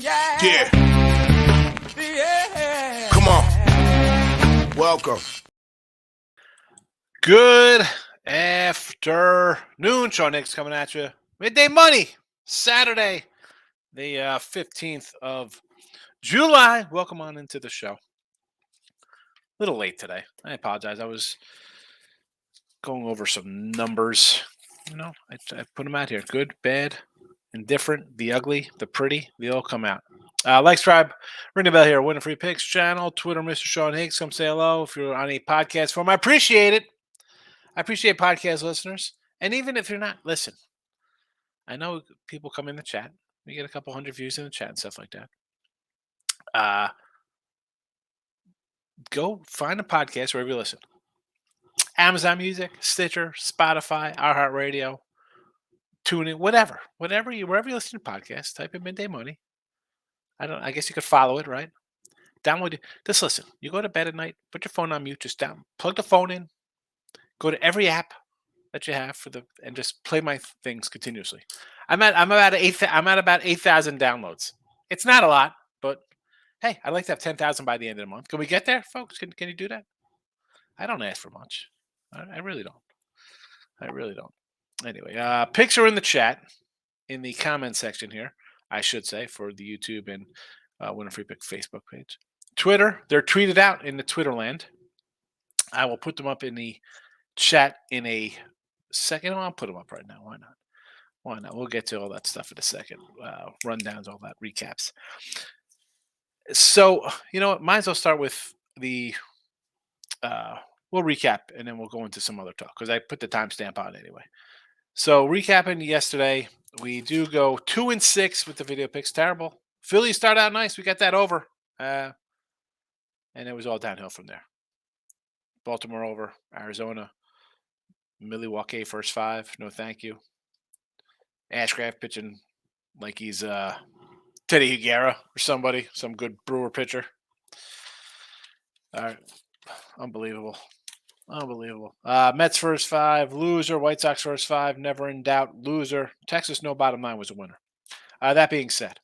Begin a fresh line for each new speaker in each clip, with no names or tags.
Yeah. Come on. Welcome.
Good afternoon. Sean Hicks coming at you. Midday Money, Saturday, the 15th of July. Welcome on into the show. A little late today. I apologize. I was going over some numbers. You know, I put them out here. Good, bad, indifferent, the ugly, the pretty. They all come out. Like, subscribe, ring the bell here. Win a Free Picks channel. Twitter, Mr. Sean Hicks. Come say hello if you're on a podcast form. I appreciate it. I appreciate podcast listeners. And even if you're not, listen. I know people come in the chat. We get a couple hundred views in the chat and stuff like that. Go find a podcast wherever you listen. Amazon Music, Stitcher, Spotify, iHeartRadio, TuneIn, whatever. Wherever you listen to podcasts, type in Midday Money. I guess you could follow it, right? Download it. Just listen. You go to bed at night, put your phone on mute, just plug the phone in, go to every app that you have and just play my things continuously. I'm at about 8,000 downloads. It's not a lot, but hey, I'd like to have 10,000 by the end of the month. Can we get there, folks? Can you do that? I don't ask for much. I really don't. Anyway, pics are in the chat, in the comment section here, I should say, for the YouTube and Win a Free Pick Facebook page. Twitter, they're tweeted out in the Twitter land. I will put them up in the chat in a second. I'll put them up right now. Why not? We'll get to all that stuff in a second. Rundowns, all that, recaps. So, you know what? Might as well start with the we'll recap and then we'll go into some other talk because I put the timestamp on anyway. So, recapping yesterday, we do go 2-6 with the video picks. Terrible. Phillies start out nice. We got that over. And it was all downhill from there. Baltimore over. Arizona. Milwaukee first 5. No thank you. Ashcraft pitching like he's Teddy Higuera or somebody. Some good Brewer pitcher. All right. Unbelievable. Mets first 5, loser. White Sox first 5, never in doubt, loser. Texas, no bottom line, was a winner. That being said,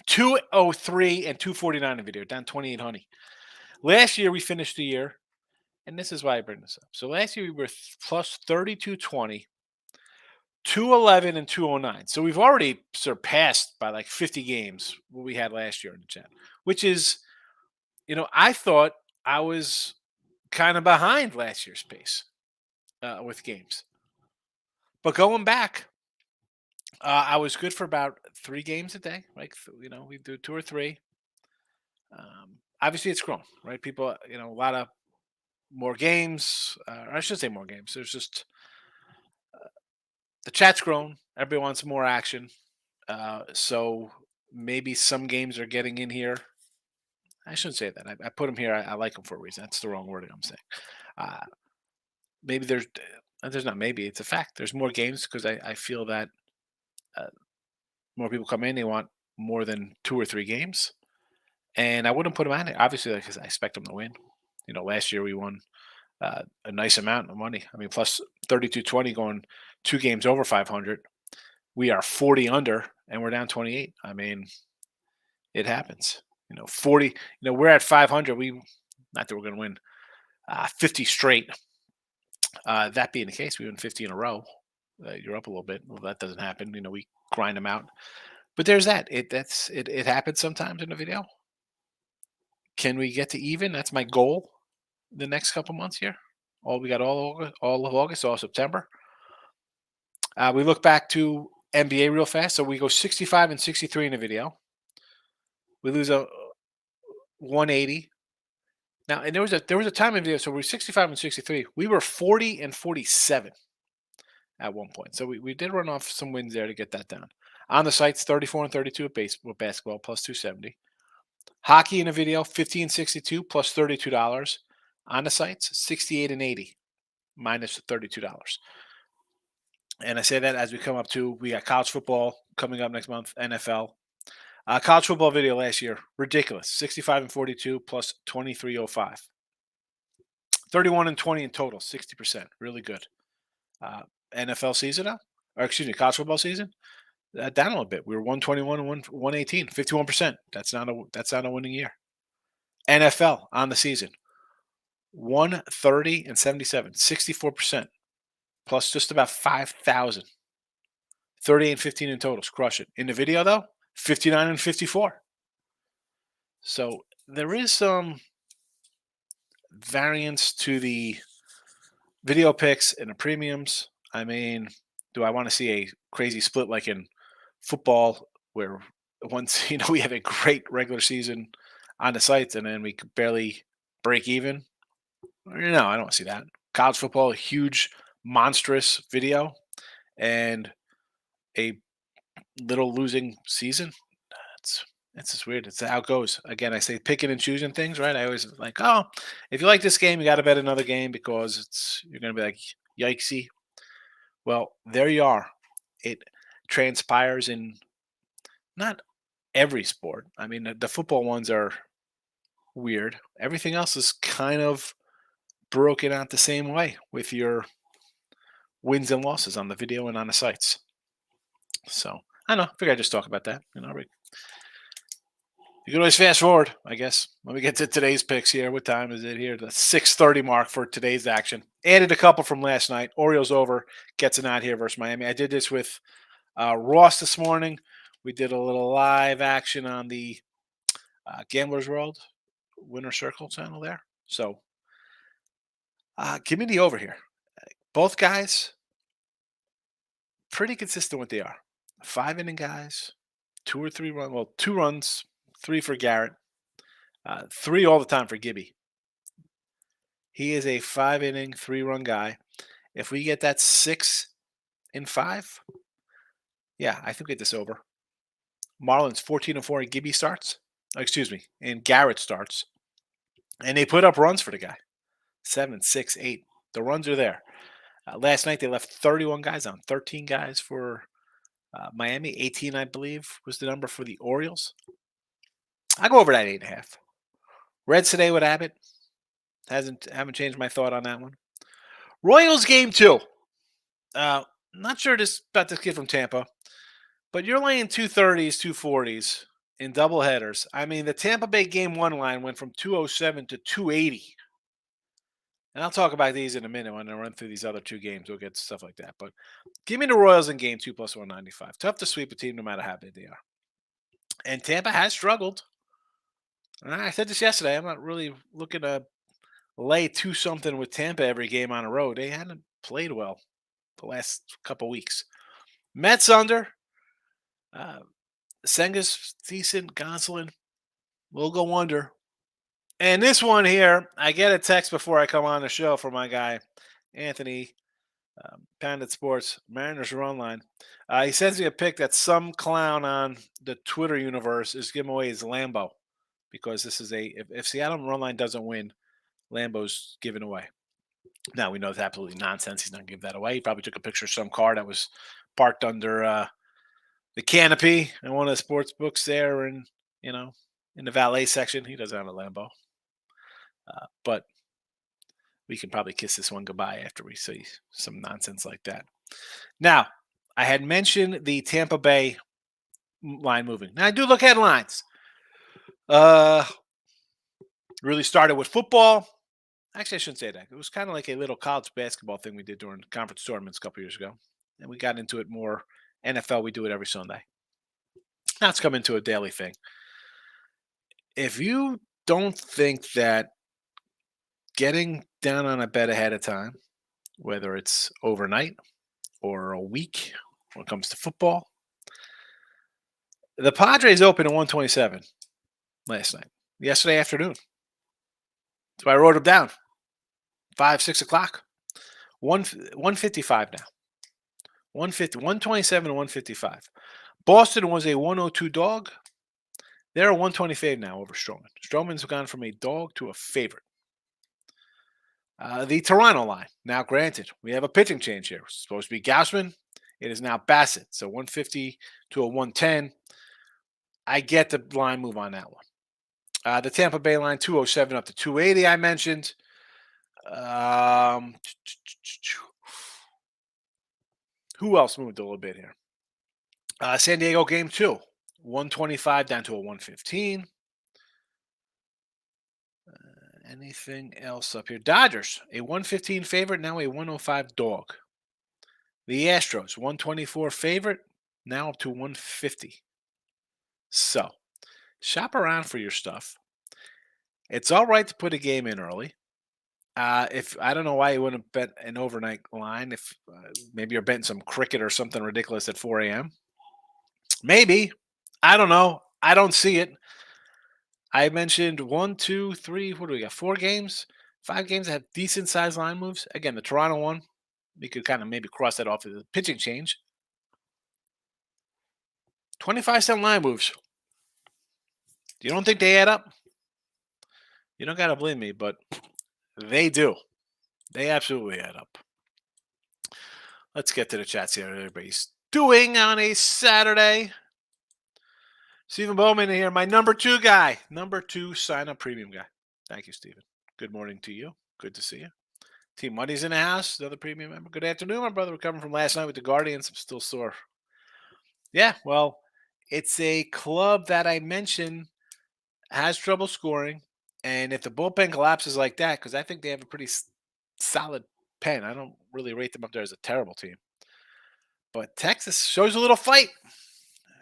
203 and 249 in video, down 28 honey. Last year, we finished the year, and this is why I bring this up. So last year, we were plus 3220, 211, and 209. So we've already surpassed by like 50 games what we had last year in the chat, which is, I thought I was kind of behind last year's pace with games. But going back, I was good for about 3 games a day. Like, we do 2 or 3. Obviously, it's grown, right? People, a lot of more games. I should say more games. There's just the chat's grown. Everybody wants more action. So maybe some games are getting in here. I shouldn't say that. I put them here. I like them for a reason. That's the wrong wording I'm saying. Maybe there's not maybe. It's a fact. There's more games because I feel that more people come in. They want more than 2 or 3 games. And I wouldn't put them on it, obviously, because I expect them to win. Last year we won a nice amount of money. I mean, plus 32-20 going 2 games over 500. We are 40 under, and we're down 28. I mean, it happens. 40. We're at 500. Not that we're going to win 50 straight. That being the case, we win 50 in a row. You're up a little bit. Well, that doesn't happen. We grind them out. But there's that. It happens sometimes in a video. Can we get to even? That's my goal. The next couple months here. We got all of August, all of September. We look back to NBA real fast. So we go 65 and 63 in a video. We lose a 180. Now, and there was a time in video, so we were 65 and 63. We were 40 and 47 at one point. So we did run off some wins there to get that down. On the sites, 34 and 32 with basketball, plus 270. Hockey in a video, 50 and 62, plus $32. On the sites, 68 and 80, minus $32. And I say that as we come up to, we got college football coming up next month, NFL. College football video last year, ridiculous. 65 and 42 plus 2305. 31 and 20 in total, 60%. Really good. NFL season now, or excuse me, college football season. down a little bit. We were 121 and 118, 51%. That's not a winning year. NFL on the season, 130 and 77, 64%, plus just about 5,000. 38 and 15 in totals, crush it. In the video though, 59 and 54. So there is some variance to the video picks and the premiums. I mean, do I want to see a crazy split like in football where once we have a great regular season on the sites and then we could barely break even? No, I don't see that. College football, huge, monstrous video and a little losing season. It's just weird. It's how it goes. Again, I say picking and choosing things, right? I always like, oh, if you like this game, you got to bet another game because you're gonna be like, yikesy. Well, there you are. It transpires in not every sport. I mean, the football ones are weird. Everything else is kind of broken out the same way with your wins and losses on the video and on the sites. So I don't know. I figure I just talk about that. You can always fast forward, I guess. Let me get to today's picks here. What time is it here? The 6:30 mark for today's action. Added a couple from last night. Orioles over, gets an out here versus Miami. I did this with Ross this morning. We did a little live action on the Gamblers World Winner Circle channel there. So give me the over here. Both guys, pretty consistent what they are. 5 inning guys, 2 or 3 runs. Well, 2 runs, 3 for Garrett, 3 all the time for Gibby. He is a 5 inning, 3 run guy. If we get that 6 in 5, yeah, I think we get this over. Marlins 14 and 4 and Gibby starts. Excuse me, and Garrett starts. And they put up runs for the guy. 7, 6, 8. The runs are there. Last night they left 31 guys on. 13 guys for Miami. 18, I believe, was the number for the Orioles. I go over that 8.5. Reds today with Abbott. Haven't changed my thought on that one. Royals game 2. Not sure about this kid from Tampa, but you're laying 230s, 240s in double headers. I mean, the Tampa Bay game 1 line went from 207 to 280. And I'll talk about these in a minute when I run through these other 2 games. We'll get to stuff like that. But give me the Royals in game 2 plus 195. Tough to sweep a team no matter how big they are. And Tampa has struggled. And I said this yesterday. I'm not really looking to lay 2-something with Tampa every game on the road. They haven't played well the last couple weeks. Mets under. Senga's decent. Gonsolin will go under. And this one here, I get a text before I come on the show from my guy, Anthony, Pandit Sports, Mariners Run Line. He sends me a pic that some clown on the Twitter universe is giving away his Lambo because this is if Seattle Run Line doesn't win, Lambo's given away. Now, we know it's absolutely nonsense. He's not going to give that away. He probably took a picture of some car that was parked under the canopy in one of the sports books there in the valet section. He doesn't have a Lambo. But we can probably kiss this one goodbye after we see some nonsense like that. Now, I had mentioned the Tampa Bay line moving. Now, I do look at lines. Really started with football. Actually, I shouldn't say that. It was kind of like a little college basketball thing we did during conference tournaments a couple years ago. And we got into it more. NFL, we do it every Sunday. Now it's come into a daily thing. If you don't think that getting down on a bet ahead of time, whether it's overnight or a week when it comes to football, the Padres opened at 127 last night, yesterday afternoon. So I wrote them down. 5, 6 o'clock. 155 now. 150, 127 to 155. Boston was a 102 dog. They're a 125 now over Stroman. Stroman's gone from a dog to a favorite. The Toronto line. Now, granted, we have a pitching change here. It's supposed to be Gausman. It is now Bassett. So 150 to a 110. I get the line move on that one. The Tampa Bay line, 207 up to 280, I mentioned. Who else moved a little bit here? San Diego game 2, 125 down to a 115. Anything else up here? Dodgers, a 115 favorite, now a 105 dog. The Astros, 124 favorite, now up to 150. So, shop around for your stuff. It's all right to put a game in early. If I don't know why you wouldn't bet an overnight line, if maybe you're betting some cricket or something ridiculous at 4 a.m. Maybe. I don't know. I don't see it. I mentioned one, two, three. What do we got? 4 games, 5 games that have decent sized line moves. Again, the Toronto one, we could kind of maybe cross that off as a pitching change. 25-cent line moves. You don't think they add up? You don't got to believe me, but they do. They absolutely add up. Let's get to the chats here. Everybody's doing on a Saturday. Stephen Bowman here, my number 2 guy. Number 2 sign up premium guy. Thank you, Stephen. Good morning to you. Good to see you. Team Money's in the house, another premium member. Good afternoon, my brother. Recovering from last night with the Guardians. I'm still sore. Yeah, well, it's a club that I mentioned has trouble scoring. And if the bullpen collapses like that, because I think they have a pretty solid pen, I don't really rate them up there as a terrible team. But Texas shows a little fight.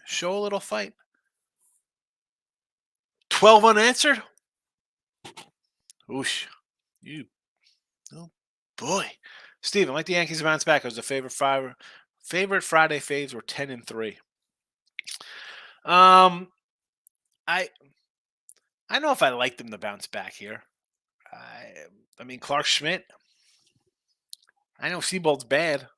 Show a little fight. 12 unanswered? Oosh. You. Oh, boy. Steven, like the Yankees to bounce back. I was a favorite Friday faves were 10-3. I know if I like them to bounce back here. I mean, Clark Schmidt. I know Seabold's bad.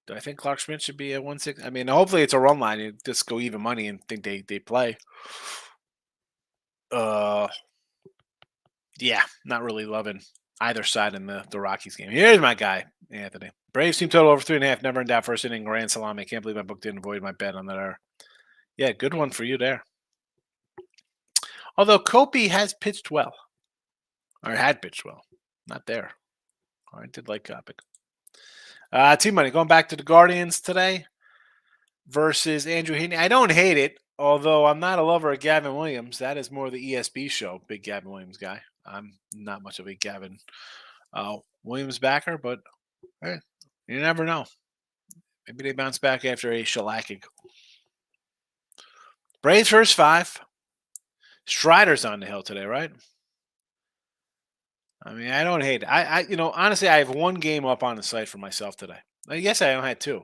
Do I think Clark Schmidt should be at 1-6? I mean, hopefully it's a run line. You just go even money and think they play. Yeah, not really loving either side in the Rockies game. Here's my guy, Anthony. Braves team total over 3.5. Never in doubt. First inning grand salami. I can't believe my book didn't avoid my bet on that error. Yeah, good one for you there. Although Kopi has pitched well. Or had pitched well. Not there. I did like Kopic. Team Money, going back to the Guardians today versus Andrew Heaney. I don't hate it, although I'm not a lover of Gavin Williams. That is more the ESB show, big Gavin Williams guy. I'm not much of a Gavin Williams backer, but hey, you never know. Maybe they bounce back after a shellacking. Braves first 5. Strider's on the hill today, right? I mean, I don't hate it. I honestly, I have 1 game up on the site for myself today. Yes, I only had 2.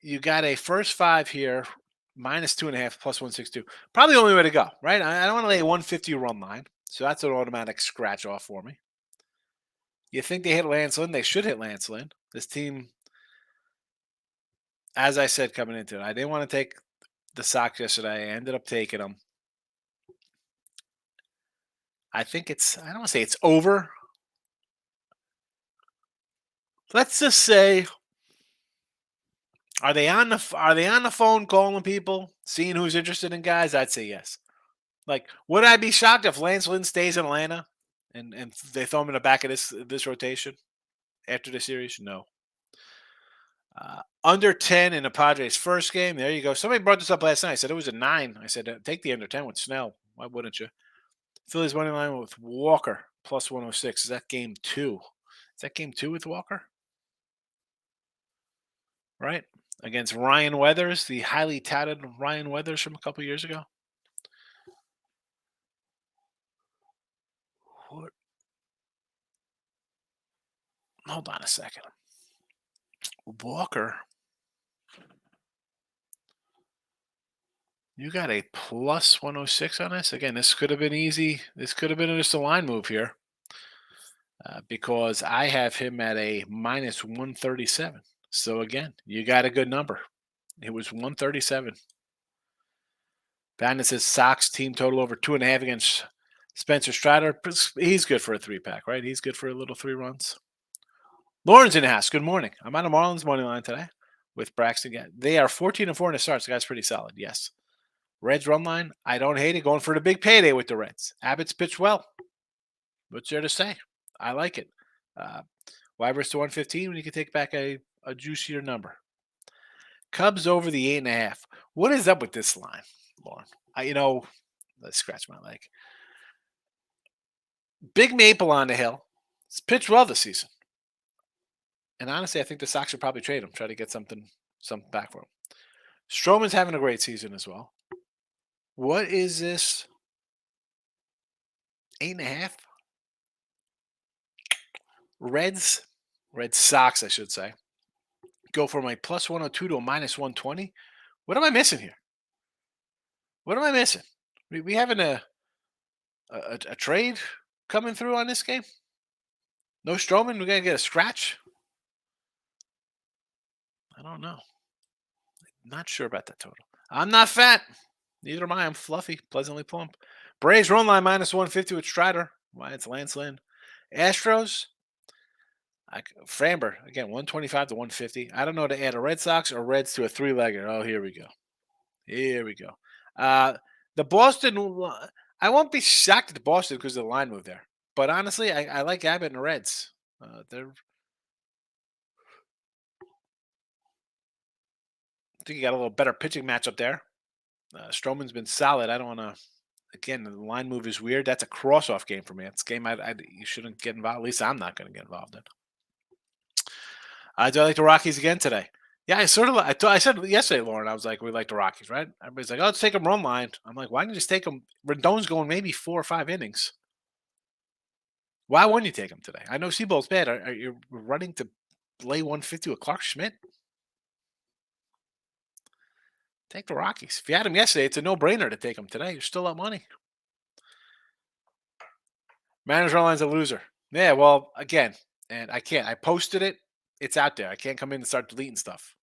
You got a first 5 here, -2.5 plus 162. Probably the only way to go, right? I don't want to lay a 150 run line, so that's an automatic scratch off for me. You think they hit Lance Lynn? They should hit Lance Lynn. This team, as I said coming into it, I didn't want to take the Sox yesterday. I ended up taking them. I think I don't want to say it's over. Let's just say, are they on the phone calling people, seeing who's interested in guys? I'd say yes. Like, would I be shocked if Lance Lynn stays in Atlanta and they throw him in the back of this rotation after the series? No. Under 10 in the Padres' first game. There you go. Somebody brought this up last night. I said it was a 9. I said, take the under 10 with Snell. Why wouldn't you? Phillies money line with Walker plus 106. Is that game 2? Is that game 2 with Walker? Right? Against Ryan Weathers, the highly touted Ryan Weathers from a couple years ago. What? Hold on a second. Walker. You got a plus 106 on this? Again, this could have been easy. This could have been just a line move here. Because I have him at a minus 137. So again, you got a good number. It was 137. Bandit says Sox team total over 2.5 against Spencer Strider. He's good for a 3-pack, right? He's good for a little 3 runs. Lauren's in the house. Good morning. I'm on a Marlins money line today with Braxton. They are 14-4 in the starts. The guy's pretty solid. Yes. Reds run line. I don't hate it. Going for the big payday with the Reds. Abbott's pitched well. What's there to say? I like it. Weibers to 115 when you can take back a a juicier number. Cubs over the 8.5. What is up with this line, Lauren? Let's scratch my leg. Big Maple on the hill. It's pitched well this season. And honestly, I think the Sox should probably trade him, try to get something back for him. Stroman's having a great season as well. What is this? 8.5? Red Sox, I should say. Go from a plus 102 to a minus 120. What am I missing here? What am I missing? We having a trade coming through on this game? No Stroman? We're going to get a scratch? I don't know. Not sure about that total. I'm not fat. Neither am I. I'm fluffy, pleasantly plump. Braves run line minus 150 with Strider. Why, it's Lance Lynn. Astros, Framber, again, 125 to 150. I don't know to add a Red Sox or Reds to a three-legger. Oh, here we go. Here we go. The Boston, I won't be shocked at the Boston because of the line move there. But honestly, I like Abbott and the Reds. I think you got a little better pitching matchup there. Stroman's been solid. I don't want to. Again, the line move is weird. That's a cross-off game for me. It's a game you shouldn't get involved. At least I'm not going to get involved in. Do I like the Rockies again today? Yeah, I sort of. I said yesterday, Lauren. I was like, we like the Rockies, right? Everybody's like, oh, let's take them run line. I'm like, why don't you just take them? Rendon's going maybe 4 or 5 innings. Why wouldn't you take him today? I know Seabold's bad. Are you running to lay 150 with Clark Schmidt? Take the Rockies. If you had him yesterday, it's a no-brainer to take him today. You're still up money. Manager line's a loser. Yeah, well, again, and I can't. I posted it. It's out there. I can't come in and start deleting stuff.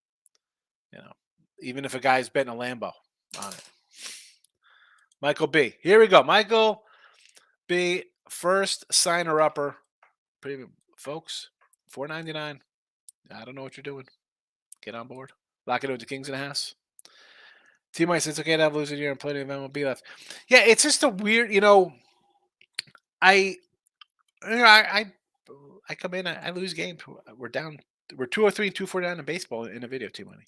Even if a guy's betting a Lambo on it. Michael B. Here we go. Michael B. First signer upper. Premium, folks. $4.99. I don't know what you're doing. Get on board. Lock it with the Kings in the house. T-Mike says it's okay to have losing year and plenty of MLB left. Yeah, it's just a weird, I come in, I lose games. We're down. We're 203 and 2-4 down in baseball in a video, T-Money.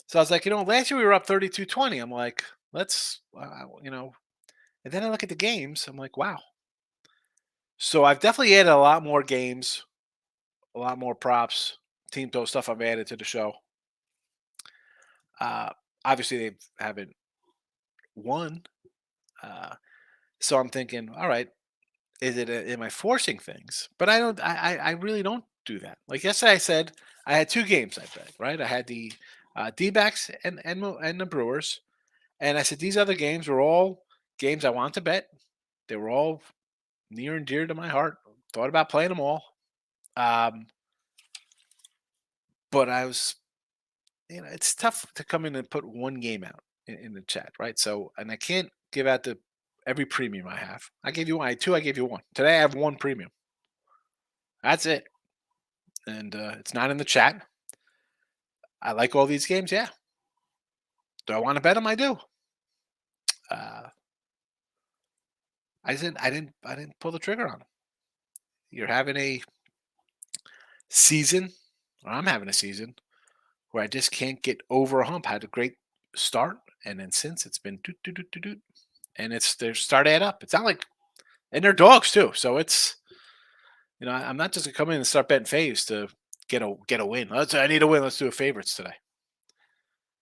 So I was like, last year we were up 32-20. I'm like, let's, and then I look at the games. I'm like, wow. So I've definitely added a lot more games, a lot more props, team total stuff I've added to the show. Obviously, they haven't won. So I'm thinking, all right, am I forcing things? But I don't. I really don't do that. Like yesterday, I said I had 2 games I bet. Right, I had the D-backs and the Brewers, and I said these other games were all games I want to bet. They were all near and dear to my heart. Thought about playing them all. But I was, it's tough to come in and put one game out in the chat, right? So, and I can't give out every premium I have. I gave you one. I had 2. I gave you 1. Today I have 1 premium. That's it. And it's not in the chat. I like all these games. Yeah. Do I want to bet them? I do. I didn't pull the trigger on them. You're having a season, or I'm having a season where I just can't get over a hump. Had a great start, and then since it's been doot, and they're start to add up. It's not like, and they're dogs too. So it's, I'm not just gonna come in and start betting faves to get a win. I need a win. Let's do a favorites today.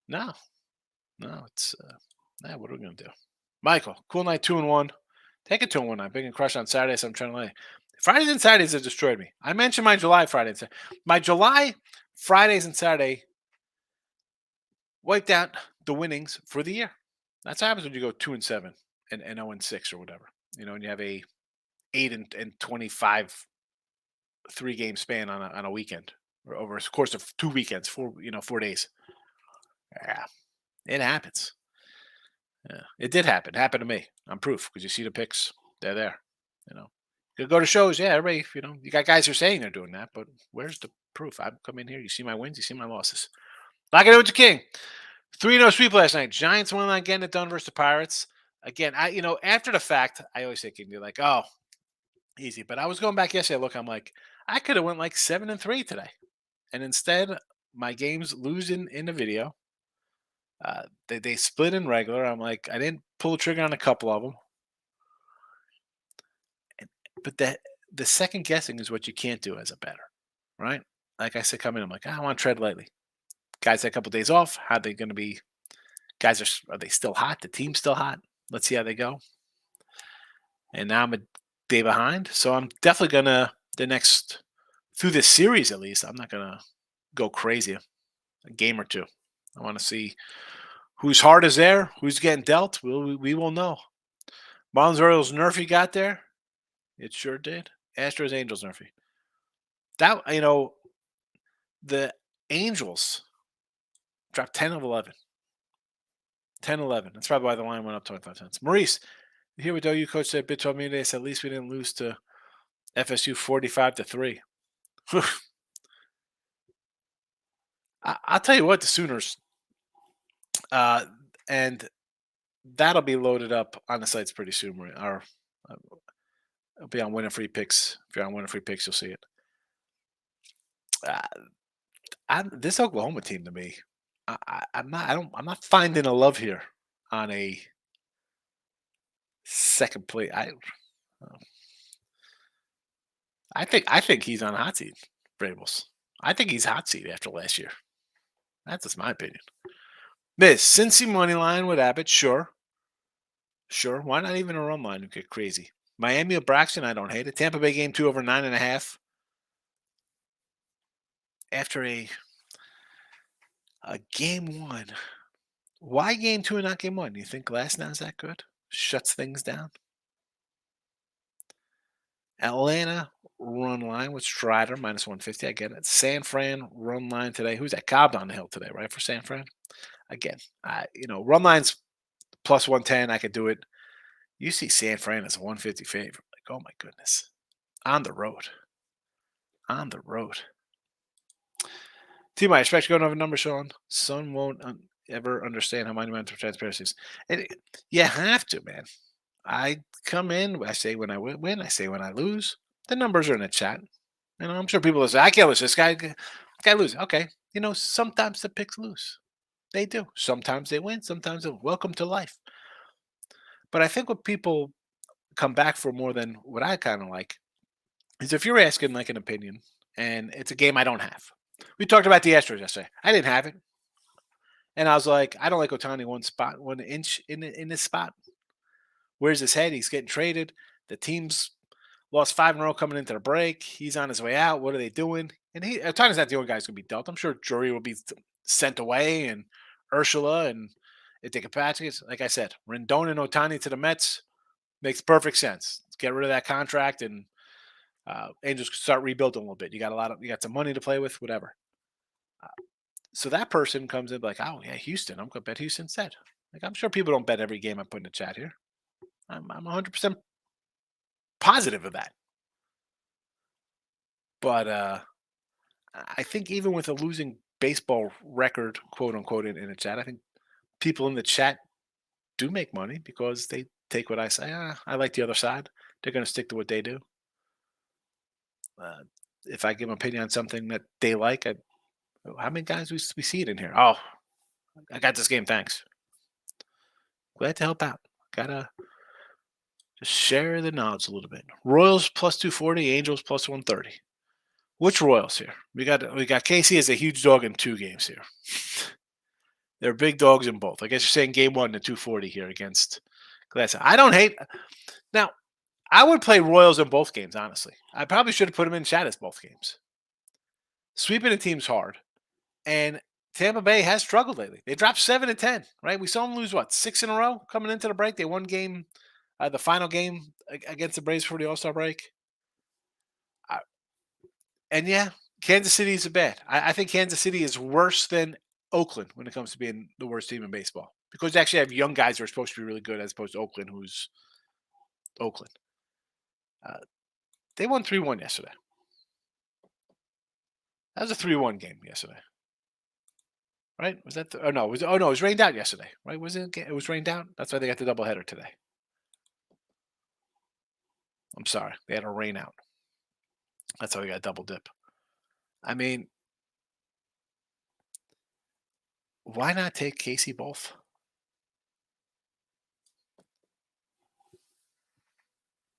No, it's what are we gonna do? Michael, cool night 2-1. Take it 2-1. Big and crush on Saturdays. I'm trying to lay. Fridays and Saturdays have destroyed me. I mentioned my July Fridays. My July Fridays and Saturday wiped out the winnings for the year. That's what happens when you go 2-7 and 0-6 or whatever. And you have a 8 and 25 3-game span on a weekend or over a course of 2 weekends, 4 days. Yeah, it happens. Yeah, it did happen. It happened to me. I'm proof because you see the picks. They're there. You go to shows. Yeah, everybody. You got guys who are saying they're doing that, but where's the proof? I come in here. You see my wins. You see my losses. Lock it with the King. 3-0 sweep last night. Giants won on getting it done versus the Pirates. Again, after the fact, I always think you're like, oh, easy. But I was going back yesterday. Look, I'm like, I could have went like 7-3 today. And instead, my games lose in the video. They split in regular. I'm like, I didn't pull the trigger on a couple of them, but the second guessing is what you can't do as a better, right? Like I said, come in, I'm like, I want to tread lightly. Guys had a couple days off. How they going to be? Guys are they still hot? The team's still hot. Let's see how they go. And now I'm a day behind, so I'm definitely gonna the next through this series at least. I'm not gonna go crazy. A game or two. I want to see whose heart is there, who's getting dealt. We will know. Marlins Orioles Nerfy got there. It sure did. Astros Angels Nerfy. That the Angels dropped 10 of 11. 10-11. That's probably why the line went up 25 cents. Maurice, here with OU coach said Bit told me today, said at least we didn't lose to FSU 45-3. I'll tell you what, the Sooners, uh, and that'll be loaded up on the sites pretty soon. Or it'll be on Winning Free Picks. If you're on Winning Free Picks, you'll see it. This Oklahoma team to me, I'm not. I'm not finding a love here on a second place. I think he's on a hot seat, Vrabels. I think he's hot seat after last year. That's just my opinion. Miss Cincy money line with Abbott, sure. Sure. Why not even a run line? You get crazy. Miami or Braxton, I don't hate it. Tampa Bay game 2 over 9.5. After a game 1. Why game 2 and not game 1? You think Glasnow's that good? Shuts things down. Atlanta run line with Strider minus 150. I get it. San Fran run line today. Who's that? Cobb on the hill today, right? For San Fran. Again, run lines plus 110. I could do it. You see San Fran as a 150 favorite. Like, oh my goodness. On the road. On the road. Team, I expect you to go over number, Sean. Son won't ever understand how monumental transparency is. You have to, man. I come in, I say when I win, I say when I lose. The numbers are in the chat. I'm sure people will say, I can't lose. This guy loses. Okay. Sometimes the picks lose. They do. Sometimes they win. Sometimes they welcome to life. But I think what people come back for more than what I kind of like is if you're asking like an opinion and it's a game I don't have. We talked about the Astros yesterday. I didn't have it. And I was like, I don't like Otani 1 inch in this spot. Where's his head? He's getting traded. The team's lost 5 in a row coming into the break. He's on his way out. What are they doing? And Otani's not the only guy who's going to be dealt. I'm sure Drury will be sent away and Ursula and Patrick. Like I said, Rendon and Otani to the Mets makes perfect sense. Let's get rid of that contract and Angels can start rebuilding a little bit. You got some money to play with, whatever. So that person comes in like, oh yeah, Houston. I'm going to bet Houston instead. Like I'm sure people don't bet every game I put in the chat here. I'm 100% positive of that. But I think even with a losing baseball record, quote unquote, in the chat, I think people in the chat do make money because they take what I say. I like the other side. They're going to stick to what they do. If I give an opinion on something that they like, how many guys we see it in here? Oh, I got this game. Thanks. Glad to help out. Gotta just share the knowledge a little bit. Royals plus 240, Angels plus 130. Which Royals here? We got Casey as a huge dog in 2 games here. They're big dogs in both. I guess you're saying game 1 to 240 here against Glass. I don't hate. Now, I would play Royals in both games, honestly. I probably should have put them in chat as both games. Sweeping a team's hard. And Tampa Bay has struggled lately. They dropped 7 and 10, right? We saw them lose, 6 in a row coming into the break? They won game, the final game against the Braves for the All-Star break. And yeah, Kansas City is bad. I think Kansas City is worse than Oakland when it comes to being the worst team in baseball because they actually have young guys who are supposed to be really good as opposed to Oakland, who's Oakland. They won 3-1 yesterday. That was a 3-1 game yesterday. Right? Was that? No, it was rained out yesterday. Right? Was it? It was rained out. That's why they got the doubleheader today. I'm sorry, they had a rain out. That's how we got a double dip. I mean, Why not take Casey both?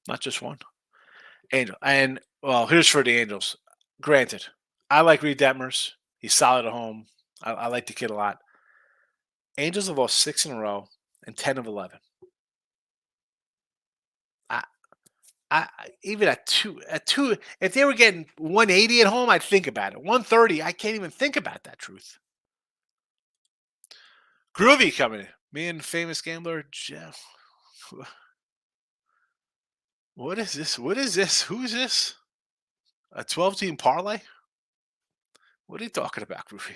Not just one. Angel. And well, here's for the Angels. Granted, I like Reed Detmers. He's solid at home. I like the kid a lot. Angels have lost 6 in a row and 10 of 11. I, even at two, if they were getting 180 at home, I'd think about it. 130, I can't even think about that truth. Groovy coming in. Me and famous gambler Jeff. What is this? What is this? Who's this? A 12-team parlay? What are you talking about, Groovy?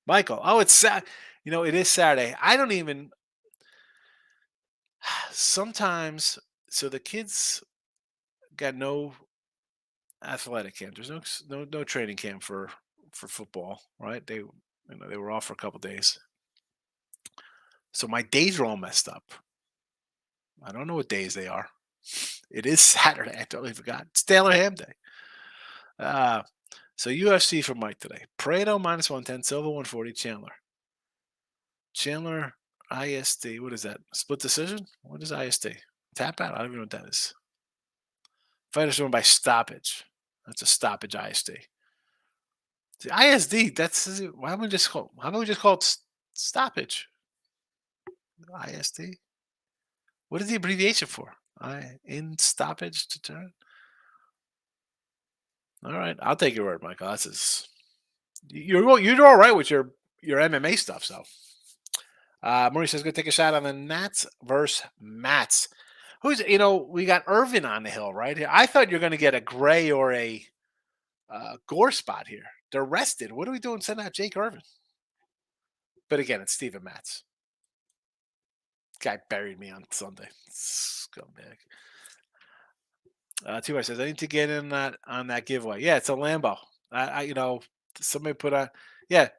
Michael. Oh, it's sad. It is Saturday. I don't even sometimes so the kids got no athletic camp. There's no training camp for football, right? They were off for a couple days. So my days are all messed up. I don't know what days they are. It is Saturday. I totally forgot. It's Taylor Ham Day. Uh, so UFC for Mike today. Pareto -110, Silva 140, Chandler ISD. What is that? Split decision? What is ISD? Tap out? I don't even know what that is. Fighters won by stoppage. That's a stoppage ISD. The ISD. That's why don't we just call? How about we just call it stoppage? ISD. What is the abbreviation for? In stoppage to turn. All right, I'll take your word, Michael. You're all right with your MMA stuff. So, Maurice says, "Go take a shot on the Nats versus Mats." We got Irvin on the hill right here. I thought you're going to get a Gray or a Gore spot here. They're rested. What are we doing? Send out Jake Irvin. But again, it's Steven Matz. Guy buried me on Sunday. Scumbag. T.Y. says, I need to get in on that giveaway. Yeah, it's a Lambo. Somebody put on. Yeah,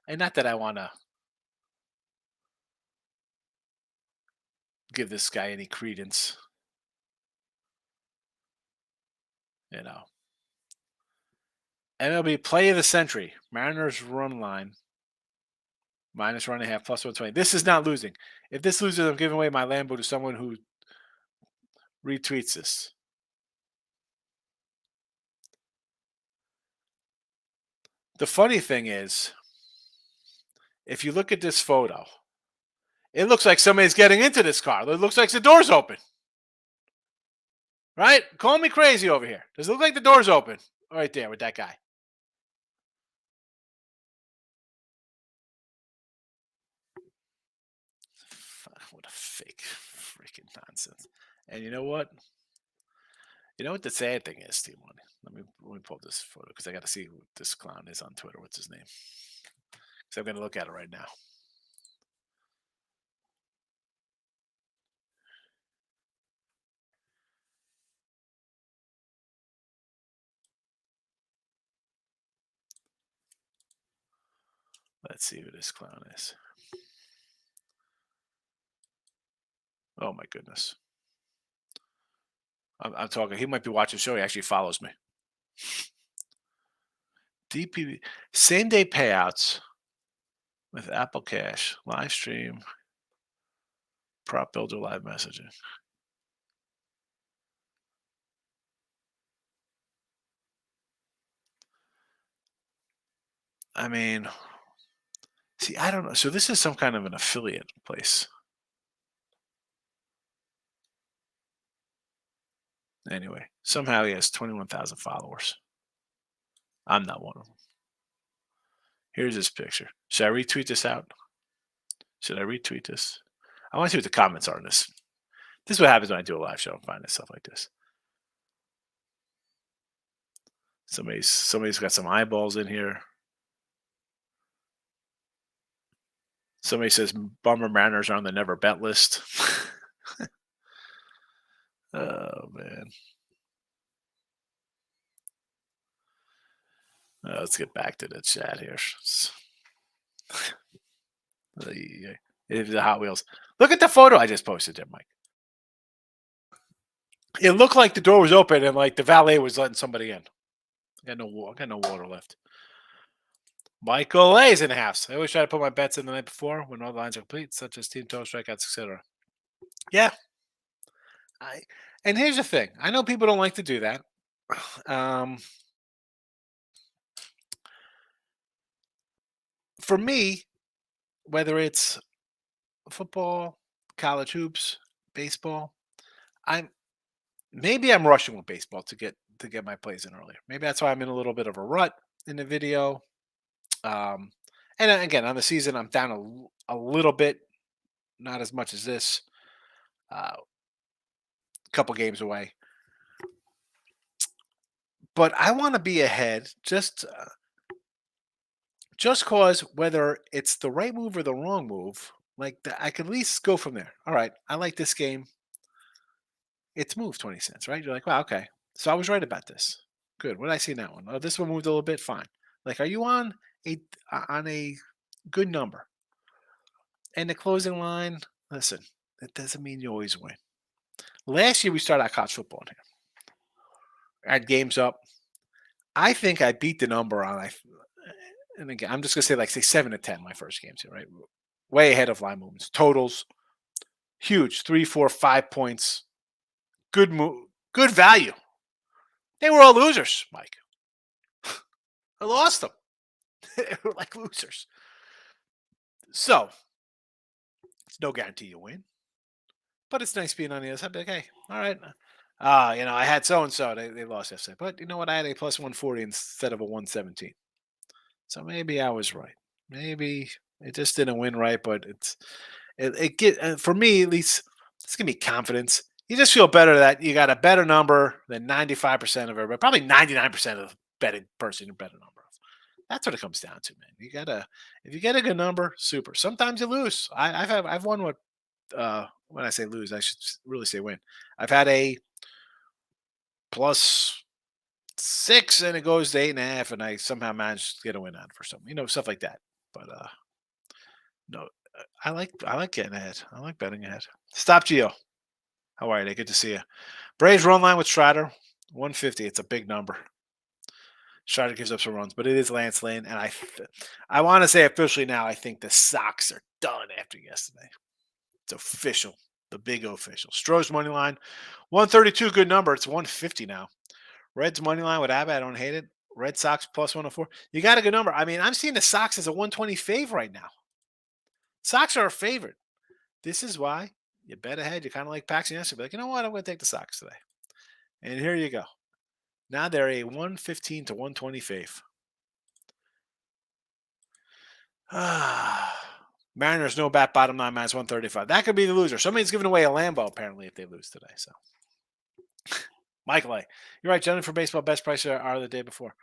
and not that I want to give this guy any credence. MLB play of the century. Mariners run line. -1.5 +120. This is not losing. If this loses, I'm giving away my Lambo to someone who retweets this. The funny thing is, if you look at this photo, it looks like somebody's getting into this car. It looks like the door's open. Right? Call me crazy over here. Does it look like the door's open? Right there with that guy. What a fake freaking nonsense. And you know what? You know what the sad thing is, Steve? Let me pull this photo because I got to see who this clown is on Twitter. What's his name? So I'm going to look at it right now. Let's see who this clown is. Oh my goodness. I'm talking. He might be watching the show. He actually follows me. DPB same day payouts with Apple Cash live stream prop builder live messaging. I mean, see, I don't know. So this is some kind of an affiliate place. Anyway, somehow he has 21,000 followers. I'm not one of them. Here's his picture. Should I retweet this out? Should I retweet this? I want to see what the comments are on this. This is what happens when I do a live show and find stuff like this. Somebody's got some eyeballs in here. Somebody says Bummer Mariners are on the never bet list. Oh man. Let's get back to the chat here. The Hot Wheels. Look at the photo I just posted there, Mike. It looked like the door was open and like the valet was letting somebody in. I got no water left. Michael A is in the house. I always try to put my bets in the night before when all the lines are complete, such as team total strikeouts, etc. Yeah, I. And here's the thing: I know people don't like to do that. Um, for me, whether it's football, college hoops, baseball, I'm maybe I'm rushing with baseball to get my plays in earlier. Maybe that's why I'm in a little bit of a rut in the video. Um, and then again, on the season, I'm down a little bit, not as much as this. A couple games away, but I want to be ahead. Just cause whether it's the right move or the wrong move, like I could at least go from there. All right, I like this game. It's moved 20 cents, right? You're like, wow, okay. So I was right about this. Good. What did I see in that one? Oh, this one moved a little bit. Fine. Like, are you a on a good number? And the closing line, listen, it doesn't mean you always win. Last year we started our college football in here. I had games up. I think I beat the number on and again, I'm just gonna say like say 7 to 10 my first games here, right? Way ahead of line movements. Totals, huge, 3, 4, 5 points. Good move, good value. They were all losers, Mike. I lost them. They were like losers. So it's no guarantee you win, but it's nice being on the other side. Be like, hey, all right. I had so and so. They lost yesterday, but you know what? I had a plus 140 instead of a 117. So maybe I was right. Maybe it just didn't win right, but it get for me at least. It's gonna be confidence. You just feel better that you got a better number than 95% of everybody, probably 99% of the betting person, a better number of. That's what it comes down to, man. You gotta if you get a good number, super. Sometimes you lose. I've won what when I say lose, I should really say win. I've had a plus 6 and it goes to 8.5, and I somehow managed to get a win out for something, stuff like that. But no, I like getting ahead. I like betting ahead. Stop Geo. How are you? Good to see you. Braves run line with Strider, 150. It's a big number. Strider gives up some runs, but it is Lance Lynn, and I want to say officially now. I think the Sox are done after yesterday. It's official. The big official. Stroh's money line, 132. Good number. It's 150 now. Reds money line with Abbott. I don't hate it. Red Sox plus 104. You got a good number. I mean, I'm seeing the Sox as a 120 fave right now. Sox are a favorite. This is why you bet ahead. You kind of like Paxton yesterday. Be like, you know what? I'm going to take the Sox today. And here you go. Now they're a 115 to 120 fave. Mariners no bat bottom line minus 135. That could be the loser. Somebody's giving away a Lambo apparently if they lose today. So, Michael A. You're right. Generally for baseball, best prices are the day before.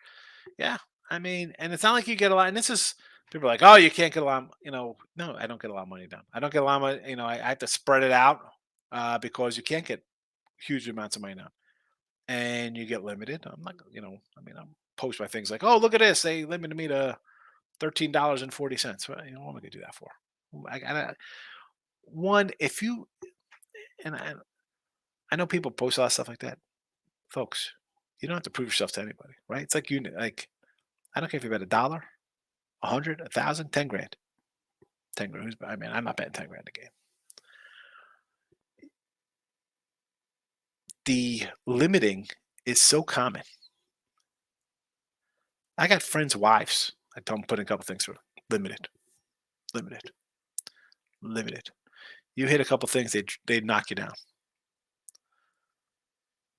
Yeah, I mean, and it's not like you get a lot. And this is people are like, oh, you can't get a lot. No, I don't get a lot of money down. I don't get a lot of money. I have to spread it out because you can't get huge amounts of money down, and you get limited. I'm not, I'm post by things like, oh, look at this. They limited me to $13.40. Well, what am I gonna do that for? One, if you and I know people post a lot of stuff like that, folks. You don't have to prove yourself to anybody, right? It's like I don't care if you bet $1, 100, 1,000, 10 grand. 10 grand. I mean, I'm not betting 10 grand a game. The limiting is so common. I got friends' wives. I tell them put in a couple things for limited, limited, limited. You hit a couple things, they knock you down.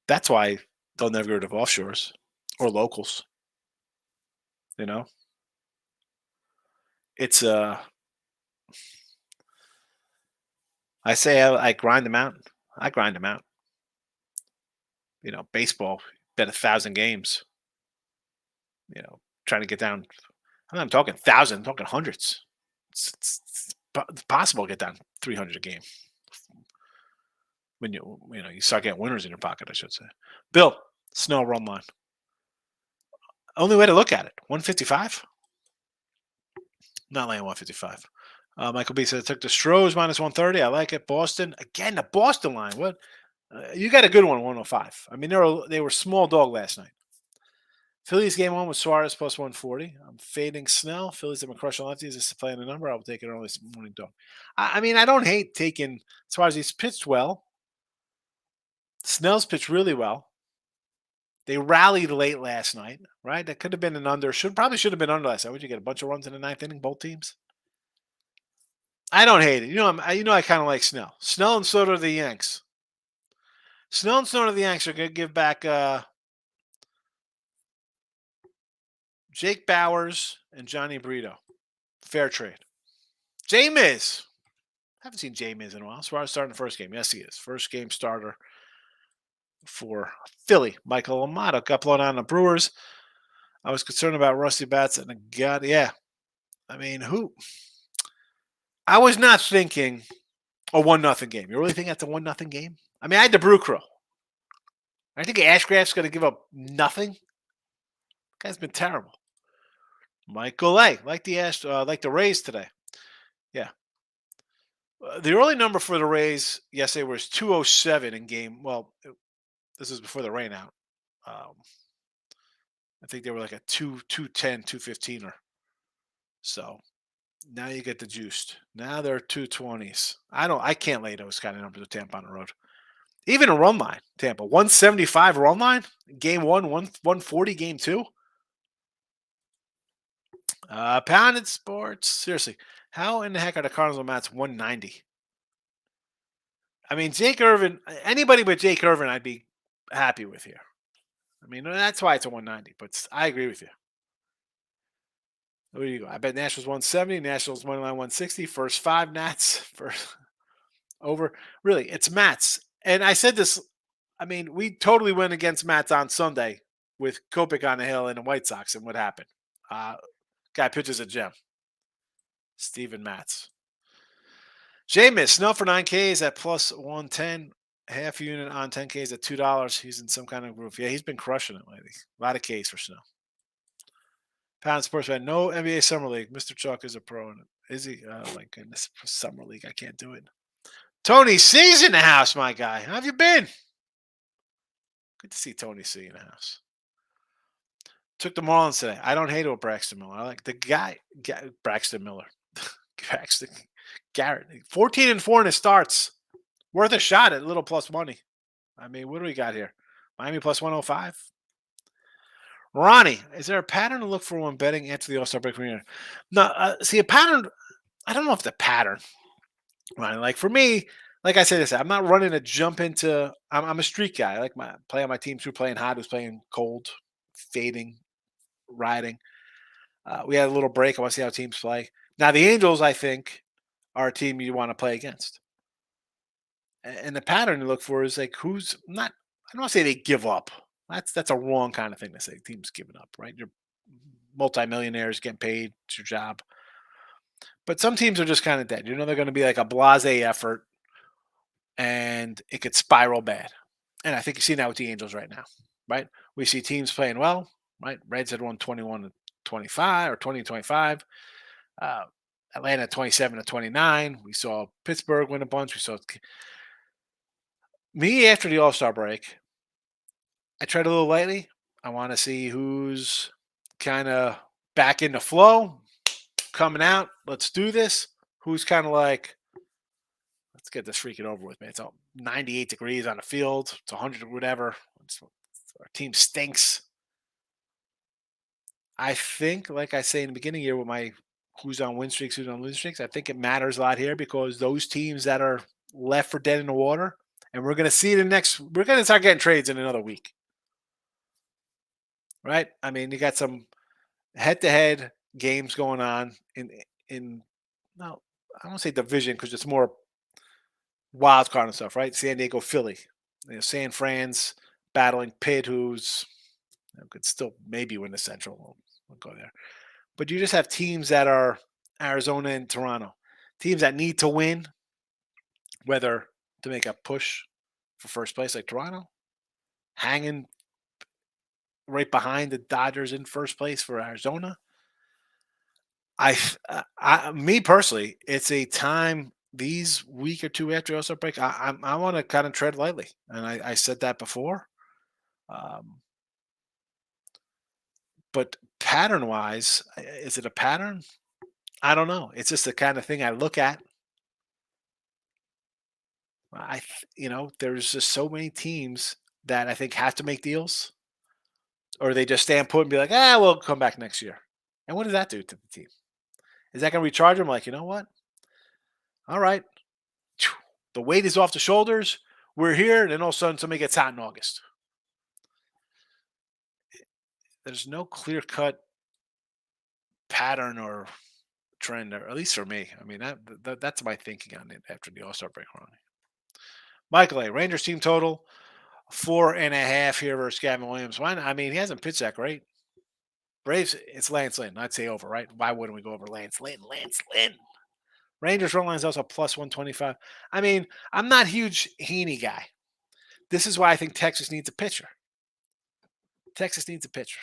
That's why they'll never get rid of offshores or locals. You know, it's I say I grind them out. I grind them out. Baseball, bet 1,000 games. Trying to get down. I'm talking 1,000. I'm talking hundreds. It's possible to get down 300 a game when you start getting winners in your pocket. I should say. Bill, Snell run line. Only way to look at it, 155. Not laying 155. Michael B said I took the Stros minus 130. I like it. Boston again. The Boston line. What? You got a good one, 105. I mean, they were small dog last night. Phillies game one with Suarez plus 140. I'm fading Snell. Phillies have been crushing lefties. This is playing a number. I'll take it early morning dog. I mean, I don't hate taking Suarez. He's pitched well. Snell's pitched really well. They rallied late last night, right? That could have been an under. Should have been under last night. Would you get a bunch of runs in the ninth inning? Both teams. I don't hate it. I kind of like Snell. Snell and so do the Yanks. Snell and so do the Yanks are going to give back Jake Bowers and Johnny Brito. Fair trade. J-Miz. Haven't seen J-Miz in a while. Suarez starting the first game. Yes, he is. First game starter for Philly. Michael Amato got blown out on the Brewers. I was concerned about Rusty Bats and yeah. I mean, who? I was not thinking a 1-0 game. You really think that's a 1-0 game? I mean, I had the Brew Crew. I think Ashcraft's going to give up nothing. Guy's been terrible. Michael A. Like the Rays today. Yeah. The early number for the Rays yesterday was 207 in game. Well, this is before the rain out. I think they were like a 210, 215er. So now you get the juiced. Now they're 220s. I can't lay those kind of numbers with Tampa on the road. Even a run line, Tampa. 175 run line. Game one, 140, game two. Pounded sports. Seriously. How in the heck are the Cardinals and Mets 190? I mean, Jake Irvin, anybody but Jake Irvin, I'd be happy with here. I mean, that's why it's a 190, but I agree with you. Where do you go? I bet Nationals 170, Nationals money line 160. First five Nats first over. Really, it's Mats. And I said this. I mean, we totally went against Mats on Sunday with Kopech on the hill and the White Sox, and what happened? Guy pitches a gem. Steven Matz. Jameis, Snell for 9Ks at plus 110. Half unit on 10Ks at $2. He's in some kind of groove. Yeah, he's been crushing it lately. A lot of Ks for Snell. Pound Sports Bet, no NBA Summer League. Mr. Chuck is a pro in it. Is he? Oh, my goodness. Summer League. I can't do it. Tony C's in the house, my guy. How have you been? Good to see Tony C in the house. Took the Marlins today. I don't hate old Braxton Miller. I like the guy, Braxton Miller. Braxton Garrett. 14-4 in his starts. Worth a shot at a little plus money. I mean, what do we got here? Miami plus 105. Ronnie, is there a pattern to look for when betting after the All-Star break? No, see, a pattern, I don't know if the pattern, Ronnie. Like for me, like I said, I'm not running to jump into, I'm a street guy. I like play on my teams who are playing hot, who's playing cold, fading, riding. We had a little break. I want to see how teams play. Now, the Angels, I think, are a team you want to play against. And the pattern you look for is like who's not, I don't want to say they give up. That's a wrong kind of thing to say. Teams giving up, right? You're multimillionaires getting paid. It's your job. But some teams are just kind of dead. You know they're going to be like a blasé effort, and it could spiral bad. And I think you see that with the Angels right now, right? We see teams playing well, right? Reds had won 21-25 or 20-25. Atlanta 27-29. We saw Pittsburgh win a bunch. We saw me after the All-Star break. I tried a little lightly. I want to see who's kind of back in the flow, coming out. Let's do this. Who's kind of like, let's get this freaking over with, man. It's 98 degrees on the field. It's 100 or whatever. Our team stinks. I think, like I say in the beginning here with my who's on win streaks, who's on losing streaks, I think it matters a lot here because those teams that are left for dead in the water, and we're going to see we're going to start getting trades in another week. Right? I mean, you got some head-to-head games going on in no, I don't say division because it's more wild card and stuff, right? San Diego, Philly, San Fran's battling Pitt, who's could still maybe win the Central. We'll go there, but you just have teams that are Arizona and Toronto, teams that need to win, whether to make a push for first place like Toronto, hanging right behind the Dodgers in first place for Arizona. Me personally, it's a time these week or two after All-Star break. I want to kind of tread lightly, and I said that before. But pattern wise, is it a pattern? I don't know. It's just the kind of thing I look at. There's just so many teams that I think have to make deals, or they just stand put and be like, we'll come back next year. And what does that do to the team? Is that going to recharge them? Like, you know what? All right, the weight is off the shoulders. We're here, and then all of a sudden somebody gets hot in August. There's no clear cut pattern or trend, or at least for me. I mean, that's my thinking on it after the All Star break run. Michael A. Rangers team total 4.5 here versus Gavin Williams. Why not? I mean, he hasn't pitched that great. Braves, it's Lance Lynn. I'd say over, right? Why wouldn't we go over Lance Lynn? Lance Lynn. Rangers run line is also plus 125. I mean, I'm not a huge Heaney guy. This is why I think Texas needs a pitcher. Texas needs a pitcher.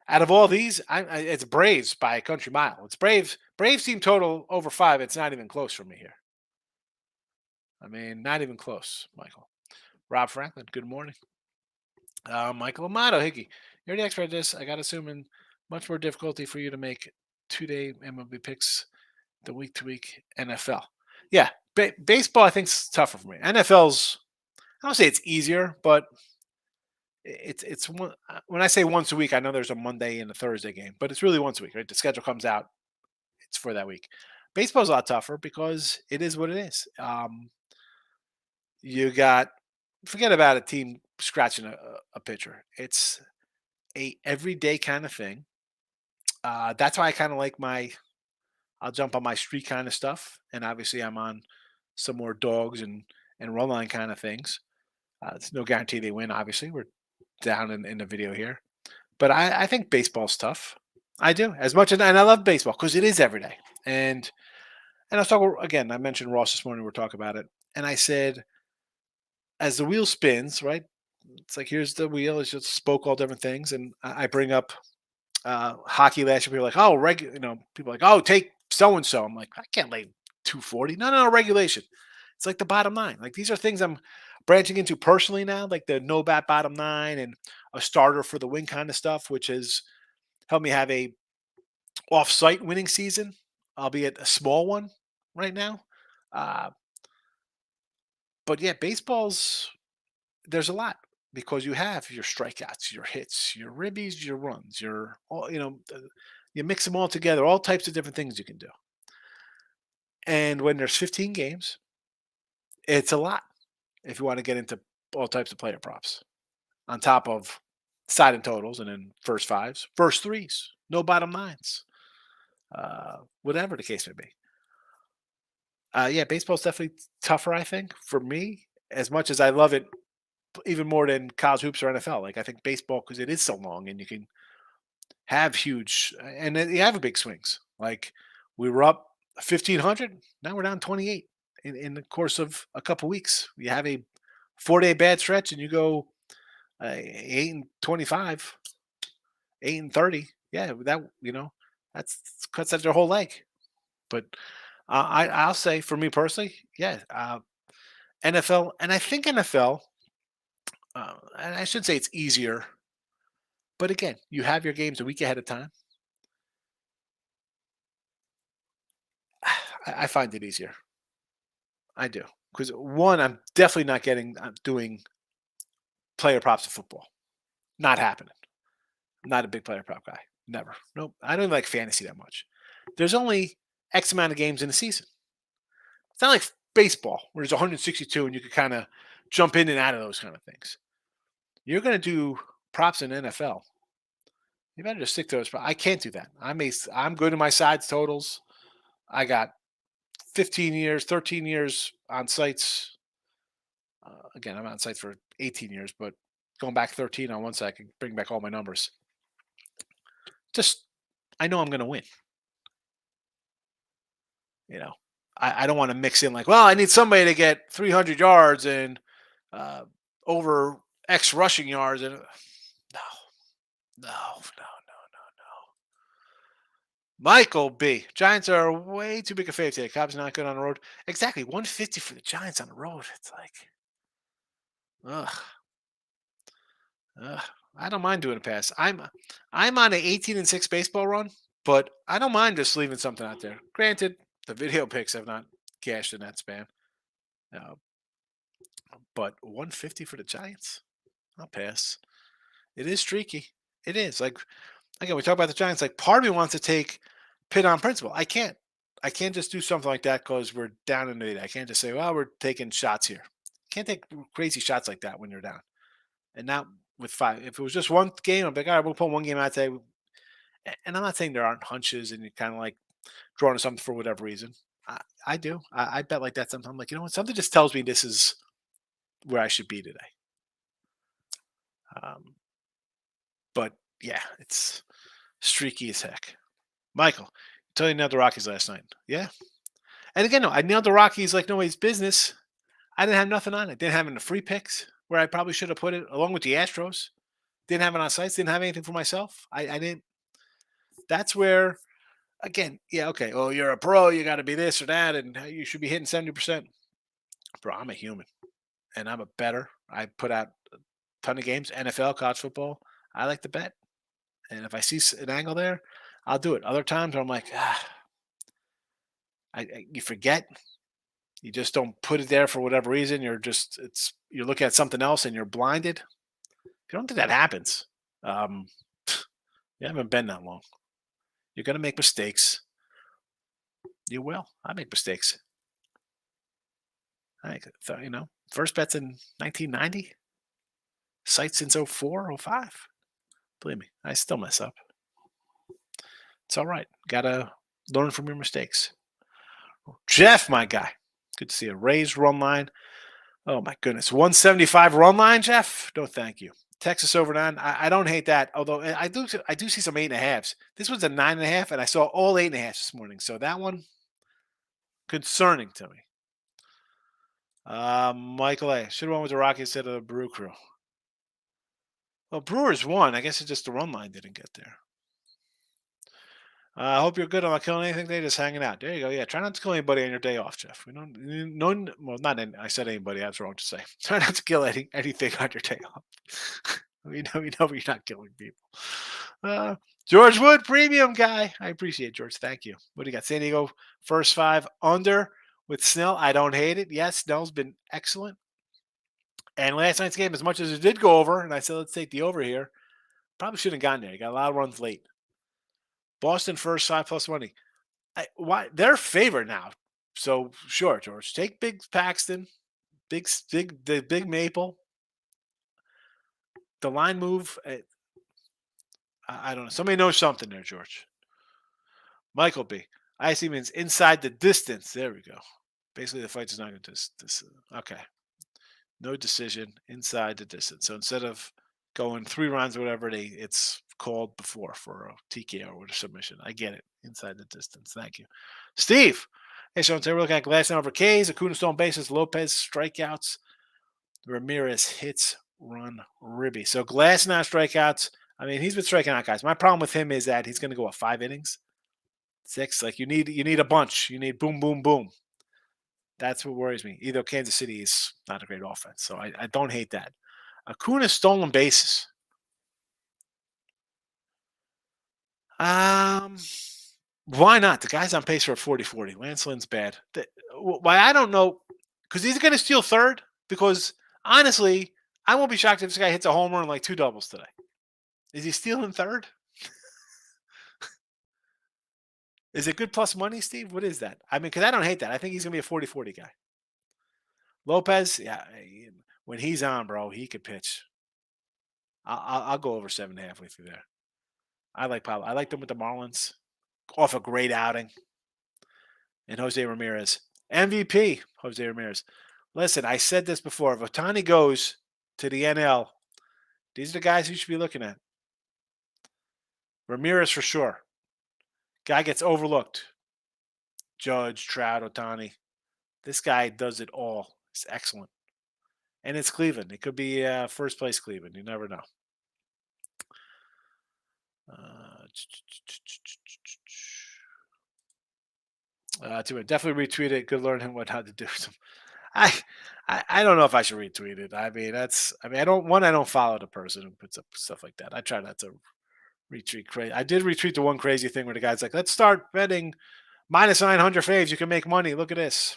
Out of all these, it's Braves by a country mile. It's Braves. Braves team total over 5. It's not even close for me here. I mean, not even close, Michael. Rob Franklin, good morning. Michael Amato, Hickey. You're the expert at this. I got to assume in much more difficulty for you to make 2-day MLB picks the week-to-week NFL. Yeah, baseball I think is tougher for me. NFL's, I don't say it's easier, but it's one. When I say once a week, I know there's a Monday and a Thursday game, but it's really once a week, right? The schedule comes out, it's for that week. Baseball's a lot tougher because it is what it is. You got forget about a team scratching a pitcher. It's a everyday kind of thing. That's why I kind of like I'll jump on my street kind of stuff, and obviously I'm on some more dogs and run line kind of things. It's no guarantee they win. Obviously, we're down in the video here, but I think baseball's tough. I do as much as and I love baseball because it is every day. And I was talking again. I mentioned Ross this morning. We're talking about it, and I said as the wheel spins, right? It's like here's the wheel. It's just spoke all different things, and I bring up hockey last year. People are like, oh, people are like, oh, take so and so. I'm like, I can't lay 240. No, regulation. It's like the bottom line. Like these are things I'm branching into personally now, like the no bat bottom nine and a starter for the win kind of stuff, which has helped me have a off-site winning season, albeit a small one right now. Uh, but yeah, baseball's there's a lot because you have your strikeouts, your hits, your ribbies, your runs, your all you mix them all together, all types of different things you can do. And when there's 15 games, it's a lot if you want to get into all types of player props on top of side and totals and then first fives, first threes, no bottom nines, whatever the case may be. Yeah, baseball's definitely tougher, I think, for me, as much as I love it even more than college hoops or NFL. Like I think baseball because it is so long and you can have huge and then you have a big swings. Like we were up 1,500, now we're down 28 in the course of a couple weeks. You have a 4-day bad stretch and you go 8-25, 8-30. Yeah, that's cuts out their whole leg. But I'll say for me personally, yeah, NFL, and I think NFL, and I should say it's easier. But again, you have your games a week ahead of time. I find it easier. I do because one, I'm definitely not doing player props of football. Not happening. I'm not a big player prop guy. Never. Nope. I don't like fantasy that much. There's only X amount of games in a season. It's not like baseball where there's 162 and you could kind of jump in and out of those kind of things. You're going to do props in NFL. You better just stick to those. I can't do that. I'm good in my sides totals. I got 15 years, 13 years on sites. Again, I'm on sites for 18 years, but going back 13 on one side, I can bring back all my numbers. Just, I know I'm going to win. I don't want to mix in like, well, I need somebody to get 300 yards and over X rushing yards. And no. Michael B. Giants are way too big a favorite today. Cubs not good on the road. Exactly. 150 for the Giants on the road. It's like, ugh. I don't mind doing a pass. I'm on a 18-6 baseball run, but I don't mind just leaving something out there. Granted, the video picks have not cashed in that span. Uh, but 150 for the Giants, I'll pass. It is streaky. It is. Like again, we talk about the Giants. Like part of me wants to take Pitt on principle. I can't. I can't just do something like that because we're down in the lead. I can't just say, well, we're taking shots here. Can't take crazy shots like that when you're down. And not with five. If it was just one game, I'm like, all right, we'll pull one game out today. And I'm not saying there aren't hunches and you're kind of like drawn to something for whatever reason. I do. I bet like that sometimes. I'm like, you know what? Something just tells me this is where I should be today. Um, but yeah, it's streaky as heck. Michael, tell you nailed the Rockies last night. Yeah. And again, no, I nailed the Rockies like nobody's business. I didn't have nothing on it. Didn't have it in the free picks where I probably should have put it along with the Astros. Didn't have it on sites. Didn't have anything for myself. I didn't. That's where, again, yeah, okay. Oh, you're a pro. You got to be this or that. And you should be hitting 70%. Bro, I'm a human and I'm a better. I put out a ton of games, NFL, college football. I like to bet. And if I see an angle there, I'll do it. Other times I'm like, you forget. You just don't put it there for whatever reason. You're looking at something else and you're blinded. If you don't think that happens, um, you haven't been that long. You're gonna make mistakes. You will. I make mistakes. First bet's in 1990. Sites since 04, 05. Believe me, I still mess up. It's all right. Gotta learn from your mistakes. Jeff, my guy. Good to see a Rays run line. Oh my goodness, 175 run line, Jeff. No, thank you. Texas over 9. I don't hate that. Although I do see some 8.5s. This was a 9.5, and I saw all 8.5s this morning. So that one concerning to me. Michael A. Should have went with the Rockies instead of the Brew Crew. Well, Brewers won. I guess it's just the run line didn't get there. I hope you're good. I'm not killing anything today, just hanging out. There you go. Yeah, try not to kill anybody on your day off, Jeff. We don't, no, well, not any, I said anybody. That's wrong to say. Try not to kill anything on your day off. we know you're not killing people. George Wood, premium guy. I appreciate it, George. Thank you. What do you got? San Diego first 5 under with Snell. I don't hate it. Yes, Snell's been excellent. And last night's game, as much as it did go over, and I said let's take the over here, probably shouldn't have gotten there. You got a lot of runs late. Boston first 5+ money. Why they're favored now? So sure, George, take Big Paxton, the Big Maple. The line move. I don't know. Somebody knows something there, George. Michael B. I see means inside the distance. There we go. Basically, the fight is not going to okay. No decision inside the distance. So instead of going 3 rounds or whatever, it's called before for a TKO or a submission. I get it. Inside the distance. Thank you. Steve. Hey, Sean, today we're looking at Glasnow over K's, Acuna stone bases, Lopez strikeouts, Ramirez hits, run, Ribby. So Glasnow strikeouts. I mean, he's been striking out guys. My problem with him is that he's going to go 5 innings, 6. Like you need a bunch. You need boom, boom, boom. That's what worries me. Either Kansas City is not a great offense, so I don't hate that. Acuna stolen bases. Why not? The guy's on pace for a 40-40. Lance Lynn's bad. Why I don't know, because he's going to steal third. Because honestly, I won't be shocked if this guy hits a home run and like 2 doubles today. Is he stealing third? Is it good plus money, Steve? What is that? I mean, because I don't hate that. I think he's going to be a 40-40 guy. Lopez, yeah, when he's on, bro, he could pitch. I'll go over 7 halfway through there. I like Pablo. I like them with the Marlins. Off a great outing. And Jose Ramirez. MVP, Jose Ramirez. Listen, I said this before. If Ohtani goes to the NL, these are the guys you should be looking at. Ramirez for sure. Guy gets overlooked. Judge, Trout, Ohtani. This guy does it all. It's excellent. And it's Cleveland. It could be first place Cleveland. You never know. Definitely retweet it. Good learning what how to do some. I, I don't know if I should retweet it. I mean, I don't follow the person who puts up stuff like that. I try not to retweet crazy. I did retweet the one crazy thing where the guy's like, let's start betting minus 900 faves. You can make money. Look at this.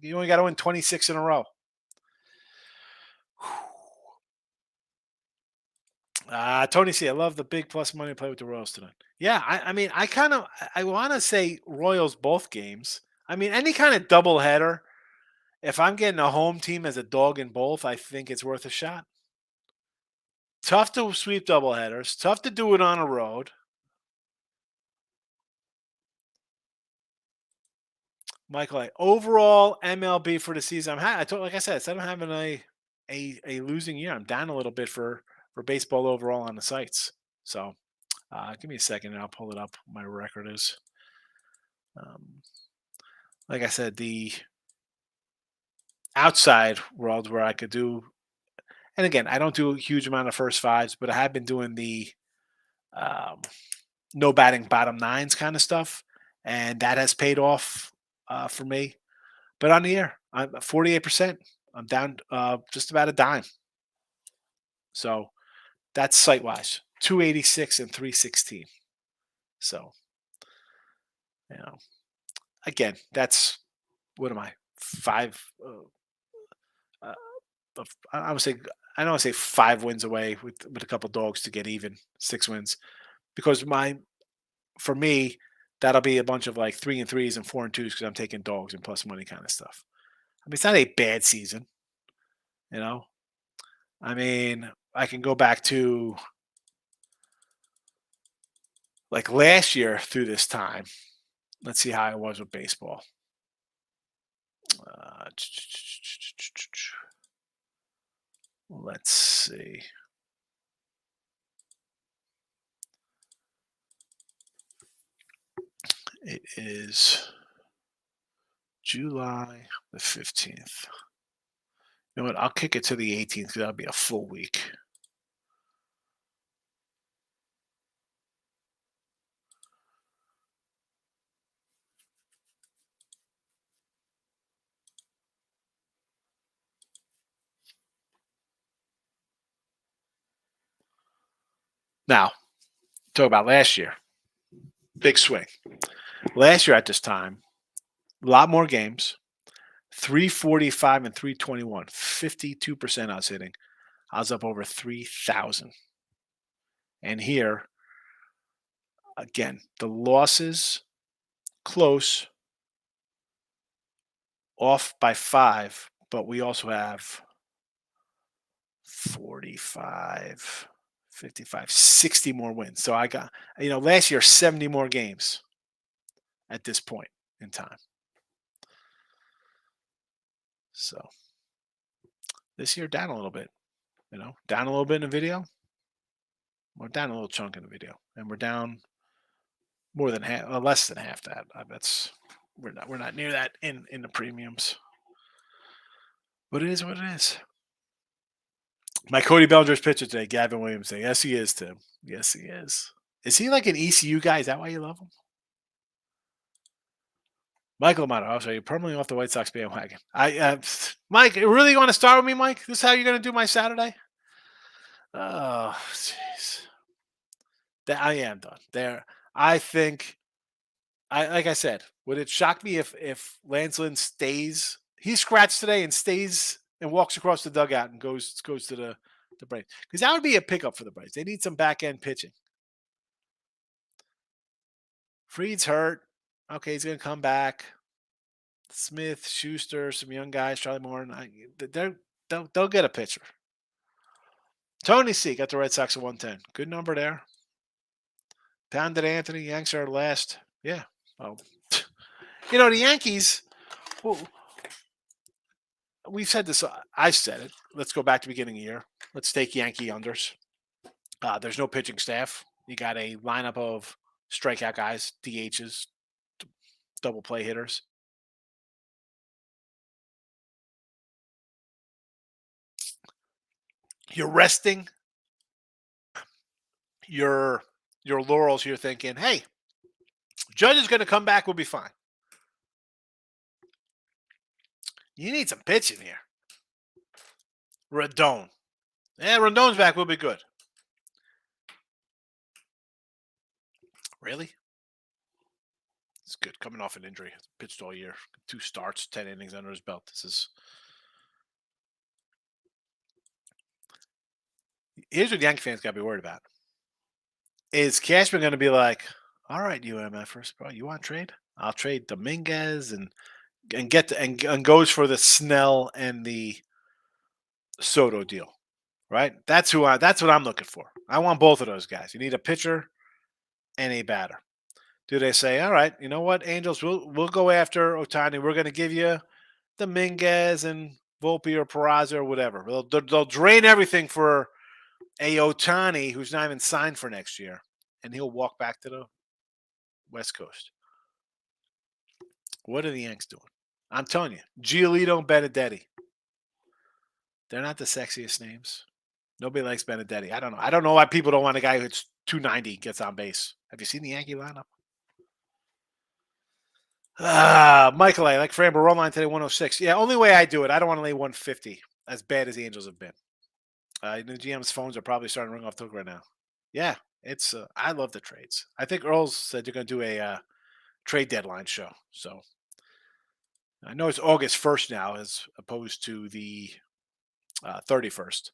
You only got to win 26 in a row. Tony C, I love the big plus money play with the Royals tonight. Yeah, I mean, I want to say Royals both games. I mean, any kind of double header. If I'm getting a home team as a dog in both, I think it's worth a shot. Tough to sweep double headers. Tough to do it on a road. Michael, overall MLB for the season. I told, like I said, instead of having a losing year, I'm down a little bit for baseball overall on the sites. So give me a second and I'll pull it up. My record is, um, like I said, the outside world where I could do, and again, I don't do a huge amount of first fives, but I have been doing the um, no batting bottom nines kind of stuff, and that has paid off for me. But on the year, I'm 48%. I'm down just about a dime. So that's site wise, 286 and 316. So, you know, again, that's what am I? Five. Uh, I would say I don't want to say 5 wins away with a couple dogs to get even 6 wins because for me that'll be a bunch of like 3 and 3s and 4 and 2s because I'm taking dogs and plus money kind of stuff. I mean, it's not a bad season, you know. I mean, I can go back to like last year through this time. Let's see how I was with baseball. Uh, let's see. It is July the 15th. You know what? I'll kick it to the 18th because that'll be a full week. Now, talk about last year. Big swing. Last year at this time, a lot more games. 345 and 321. 52% I was hitting. I was up over 3,000. And here, again, the losses close, off by 5, but we also have 45, 55, 60 more wins. So I got, last year, 70 more games at this point in time. So this year, down a little bit, down a little bit in the video. We're down a little chunk in the video, and we're down more than half, less than half that. That's we're not near that in the premiums, but it is what it is. My Cody Bellinger's pitcher today, Gavin Williams. Yes, he is, Tim. Yes, he is. Is he like an ECU guy? Is that why you love him? Michael Amato, I'll show you permanently off the White Sox bandwagon. Mike, you really want to start with me, Mike? This is how you're going to do my Saturday? Oh, jeez. I am done. There, I think. Like I said, would it shock me if Lance Lynn stays? He scratched today and stays and walks across the dugout and goes to the Braves because that would be a pickup for the Braves. They need some back end pitching. Freed's hurt. Okay, he's going to come back. Smith, Schuster, some young guys, Charlie Moore, they'll get a pitcher. Tony C got the Red Sox at 110. Good number there. Pounded Anthony. Yanks are last. Yeah. Well, the Yankees. Well, we've said this. I said it. Let's go back to the beginning of the year. Let's take Yankee unders. There's no pitching staff. You got a lineup of strikeout guys, DHs, double play hitters. You're resting your laurels. You're thinking, hey, Judge is going to come back. We'll be fine. You need some pitching here. Rodon. Yeah, Rodon's back will be good. Really? It's good. Coming off an injury. Pitched all year. 2 starts, 10 innings under his belt. Here's what Yankee fans got to be worried about. Is Cashman going to be like, all right, UMFers, bro, you want to trade? I'll trade Dominguez and goes for the Snell and the Soto deal, right? That's what I'm looking for. I want both of those guys. You need a pitcher and a batter. Do they say, all right, you know what, Angels, we'll go after Otani. We're going to give you Dominguez and Volpe or Peraza or whatever. They'll drain everything for a Otani who's not even signed for next year, and he'll walk back to the West Coast. What are the Yanks doing? I'm telling you, Giolito and Benedetti. They're not the sexiest names. Nobody likes Benedetti. I don't know. I don't know why people don't want a guy who's 290 gets on base. Have you seen the Yankee lineup? Michael, I like Framber. Roll line today 106. Yeah, only way I do it. I don't want to lay 150. As bad as the Angels have been. The GM's phones are probably starting to ring off the hook right now. Yeah, it's. I love the trades. I think Earls said you're going to do a trade deadline show. So I know it's August 1st now, as opposed to the 31st.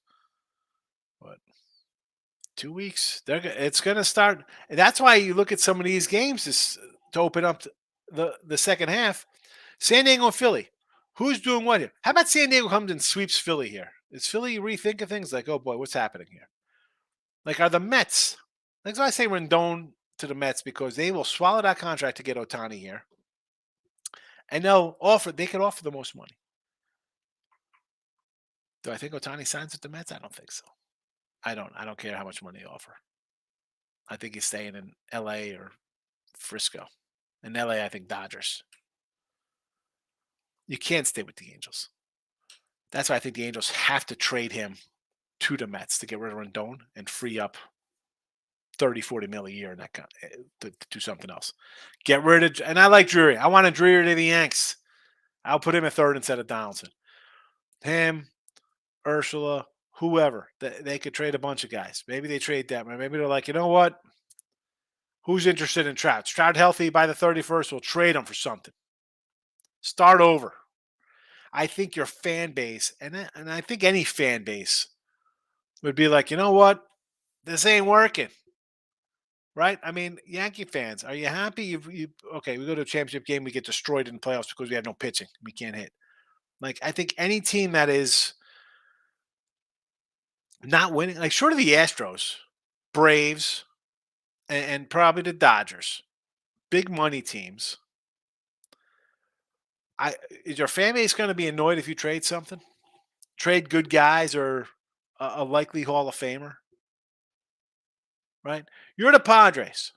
But 2 weeks, it's going to start. And that's why you look at some of these games to open up the second half. San Diego and Philly. Who's doing what here? How about San Diego comes and sweeps Philly here? Is Philly rethinking things like, oh boy, what's happening here? Like, are the Mets? That's why I say Rendon to the Mets, because they will swallow that contract to get Otani here. And they could offer the most money. Do I think Otani signs with the Mets? I don't think so. I don't care how much money they offer. I think he's staying in LA or Frisco. In LA, I think Dodgers. You can't stay with the Angels. That's why I think the Angels have to trade him to the Mets to get rid of Rendon and free up 30, 40 mil a year and that kind to do something else. Get rid of, and I like Drury. I want a Drury to the Yanks. I'll put him at third instead of Donaldson. Him, Ursula, whoever. They could trade a bunch of guys. Maybe they trade that. Maybe they're like, you know what? Who's interested in Trout? Trout healthy by the 31st. We'll trade him for something. Start over. I think your fan base, and I think any fan base would be like, you know what? This ain't working. Right? I mean, Yankee fans, are you happy? Okay, we go to a championship game, we get destroyed in the playoffs because we have no pitching. We can't hit. Like, I think any team that is not winning, like short of the Astros, Braves, and probably the Dodgers, big money teams. Is your fan base going to be annoyed if you trade something? Trade good guys or a likely Hall of Famer? Right? You're the Padres.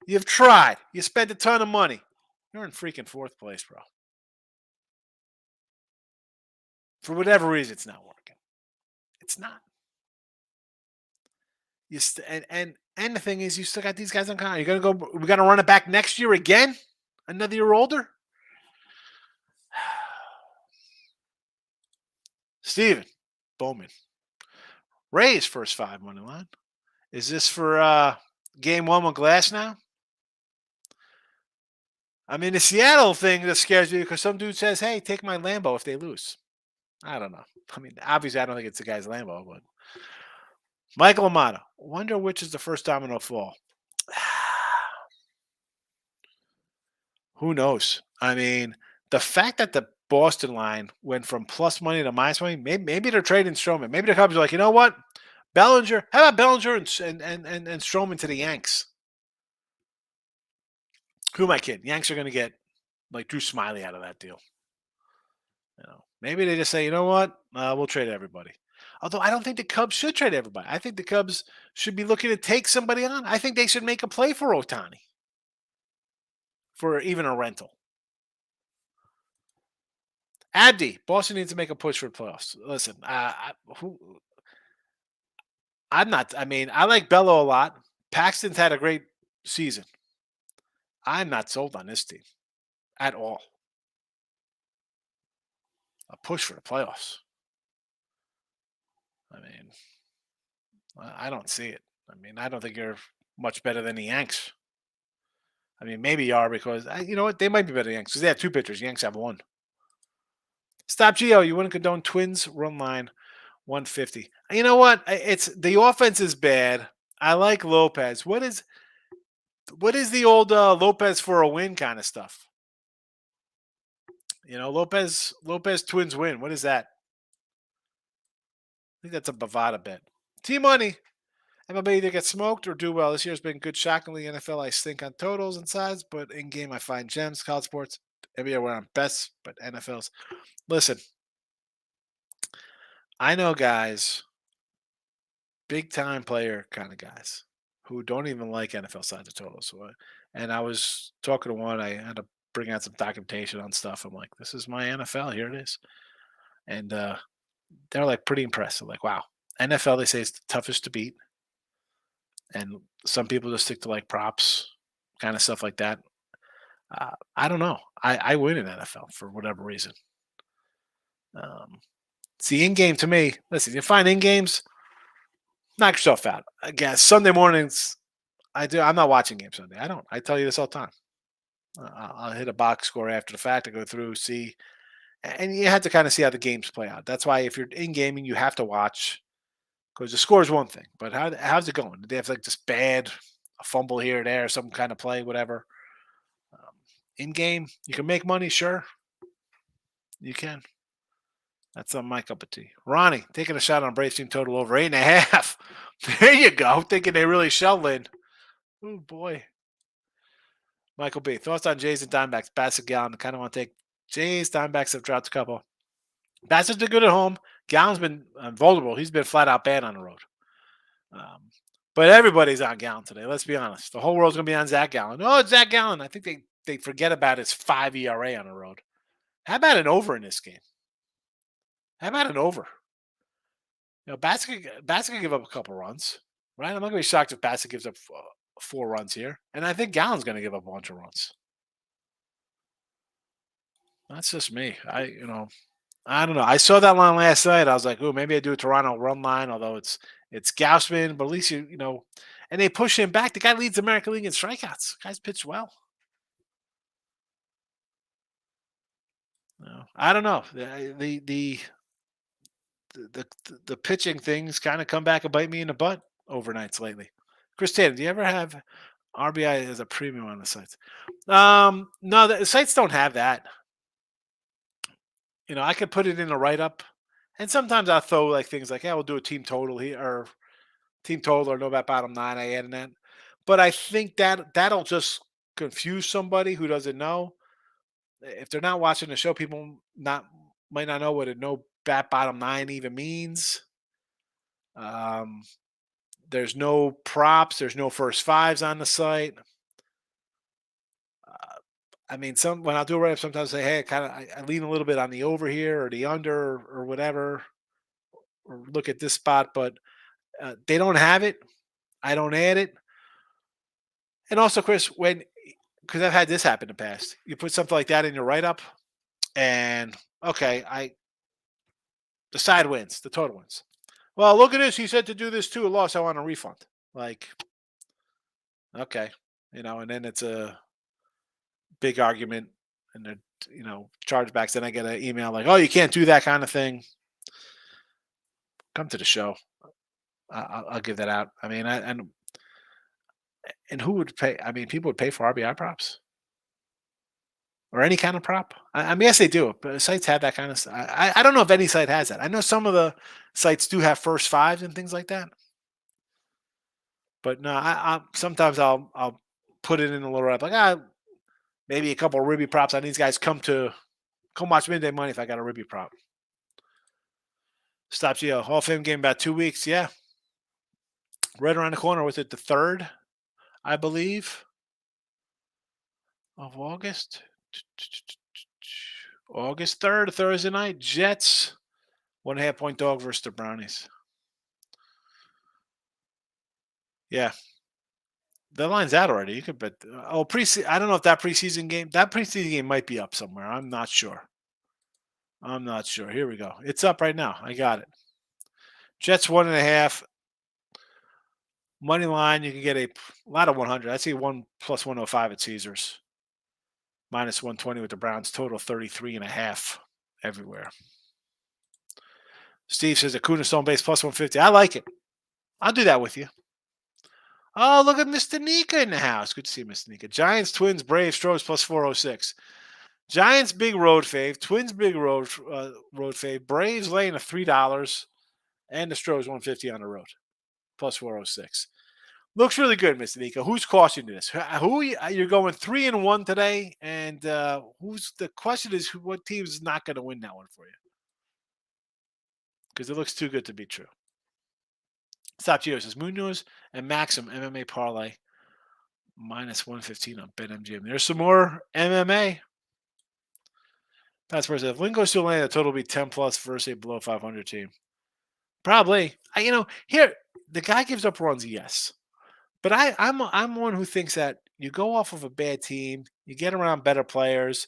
You've tried. You spent a ton of money. You're in freaking fourth place, bro. For whatever reason, it's not working. It's not. And the thing is, you still got these guys on contract. You're gonna go. We're gonna run it back next year again, another year older. Steven Bowman, Rays first 5 money line. Is this for game one with Glass now? I mean, the Seattle thing that scares me because some dude says, "Hey, take my Lambo if they lose." I don't know. I mean, obviously, I don't think it's the guy's Lambo, but Michael Amato. Wonder which is the first domino to fall. Who knows? I mean, the fact that the Boston line went from plus money to minus money, maybe they're trading Stroman. Maybe the Cubs are like, you know what? Bellinger, how about Bellinger and Stroman to the Yanks? Who am I kidding? Yanks are going to get like Drew Smiley out of that deal. Maybe they just say, you know what? We'll trade everybody. Although I don't think the Cubs should trade everybody. I think the Cubs should be looking to take somebody on. I think they should make a play for Otani for even a rental. Abdi, Boston needs to make a push for the playoffs. Listen, I'm not. I mean, I like Bello a lot. Paxton's had a great season. I'm not sold on this team at all. a push for the playoffs. I mean, I don't see it. I mean, I don't think you're much better than the Yanks. I mean, maybe you are because you know what? They might be better than Yanks because they have two pitchers. Yanks have one. Stop Geo. You wouldn't condone Twins run line 150. You know what? It's the offense is bad. I like Lopez. What is the old Lopez for a win kind of stuff? You know, Lopez Twins win. What is that? I think that's a Bovada bet. T money. MLB either get smoked or do well. This year's been good. Shockingly, NFL I stink on totals and sides, but in game I find gems. College sports everywhere I'm best, but NFL's. Listen, I know guys, big time player kind of guys, who don't even like NFL sides of totals. And I was talking to one. I had to bring out some documentation on stuff. I'm like, this is my NFL. Here it is. And they're like pretty impressed. They're like, wow, NFL they say is the toughest to beat. And some people just stick to like props, kind of stuff like that. I don't know. I win in NFL for whatever reason. See, in game to me, listen, you find in games, knock yourself out. Again, Sunday mornings, I do. I'm not watching games Sunday. I don't. I tell you this all the time. I'll hit a box score after the fact. I go through, see, and you have to kind of see how the games play out. That's why if you're in gaming, you have to watch because the score is one thing, but how's it going? Do they have like just bad a fumble here or there, some kind of play, whatever? Um, in game, you can make money, sure, you can. That's not my cup of tea. Ronnie taking a shot on Braves team total over 8.5. There you go. Thinking they really shell in. Oh boy. Michael B. Thoughts on Jays and Diamondbacks? Bassett Gallon. Kind of want to take Jays. Diamondbacks have dropped a couple. Bassett's been good at home. Gallon's been vulnerable. He's been flat out bad on the road. Um, but everybody's on Gallon today. Let's be honest. The whole world's going to be on Zach Gallen. Oh, it's Zach Gallen. I think they forget about his 5 ERA on the road. How about an over in this game? How about an over? You know, Bassett could give up a couple runs, right? I'm not going to be shocked if Bassett gives up 4 runs here. And I think Gallen's going to give up a bunch of runs. That's just me. I don't know. I saw that line last night. I was like, oh, maybe I do a Toronto run line, although it's Gausman, but at least and they push him back. The guy leads the American League in strikeouts. The guy's pitched well. No, I don't know. The pitching things kind of come back and bite me in the butt overnights lately. Chris Tatum, do you ever have RBI as a premium on the sites? No, the sites don't have that. You know, I could put it in a write up, and sometimes I'll throw like things like, "Yeah, we'll do a team total here or team total or no bet bottom nine." I add in that, but I think that'll just confuse somebody who doesn't know. If they're not watching the show, people not might not know what a no bat bottom nine even means. Um, there's no props. There's no first fives on the site. I mean, some when I do a write up, sometimes I say, "Hey, I lean a little bit on the over here or the under or whatever, or look at this spot." But they don't have it. I don't add it. And also, Chris, because I've had this happen in the past, you put something like that in your write up, and okay, the side wins, the total wins. Well, look at this. He said to do this too. A loss. I want a refund. Like, okay, and then it's a big argument, and they're chargebacks. Then I get an email like, "Oh, you can't do that kind of thing." Come to the show. I'll give that out. I mean, and who would pay? I mean, people would pay for RBI props or any kind of prop. I mean, yes, they do. But sites have that kind of. I don't know if any site has that. I know some of the sites do have first fives and things like that. But no, I sometimes I'll put it in a little wrap like maybe a couple of Ribby props on these guys. Come watch Midday Money if I got a Ribby prop. Stops you a Hall of Fame game about 2 weeks. Yeah, right around the corner. Was it the 3rd, I believe, of August? August 3rd, Thursday night. Jets 1.5 point dog versus the Brownies. Yeah. The line's out already. You could bet. I don't know if that preseason game might be up somewhere. I'm not sure. I'm not sure. Here we go. It's up right now. I got it. Jets 1.5. Money line, you can get a lot of 100. I see 1 plus 105 at Caesars. Minus 120 with the Browns. Total 33.5 everywhere. Steve says Acuna Stone base plus 150. I like it. I'll do that with you. Oh, look at Mr. Nika in the house. Good to see Mr. Nika. Giants, Twins, Braves, Stros plus 406. Giants big road fave. Twins big road fave. Braves laying a $3 and the Stros 150 on the road plus 406. Looks really good, Mr. Nika. Who's costing you this? You're going 3-1 today, and who's the question is what team is not going to win that one for you? Because it looks too good to be true. Stop Gio says Munoz and Maxim MMA parlay minus 115 on BetMGM. There's some more MMA. That's where it says if Lynn goes to Atlanta, the total will be 10 plus versus a below 500 team. Probably. Here the guy gives up runs, yes. But I'm one who thinks that you go off of a bad team, you get around better players,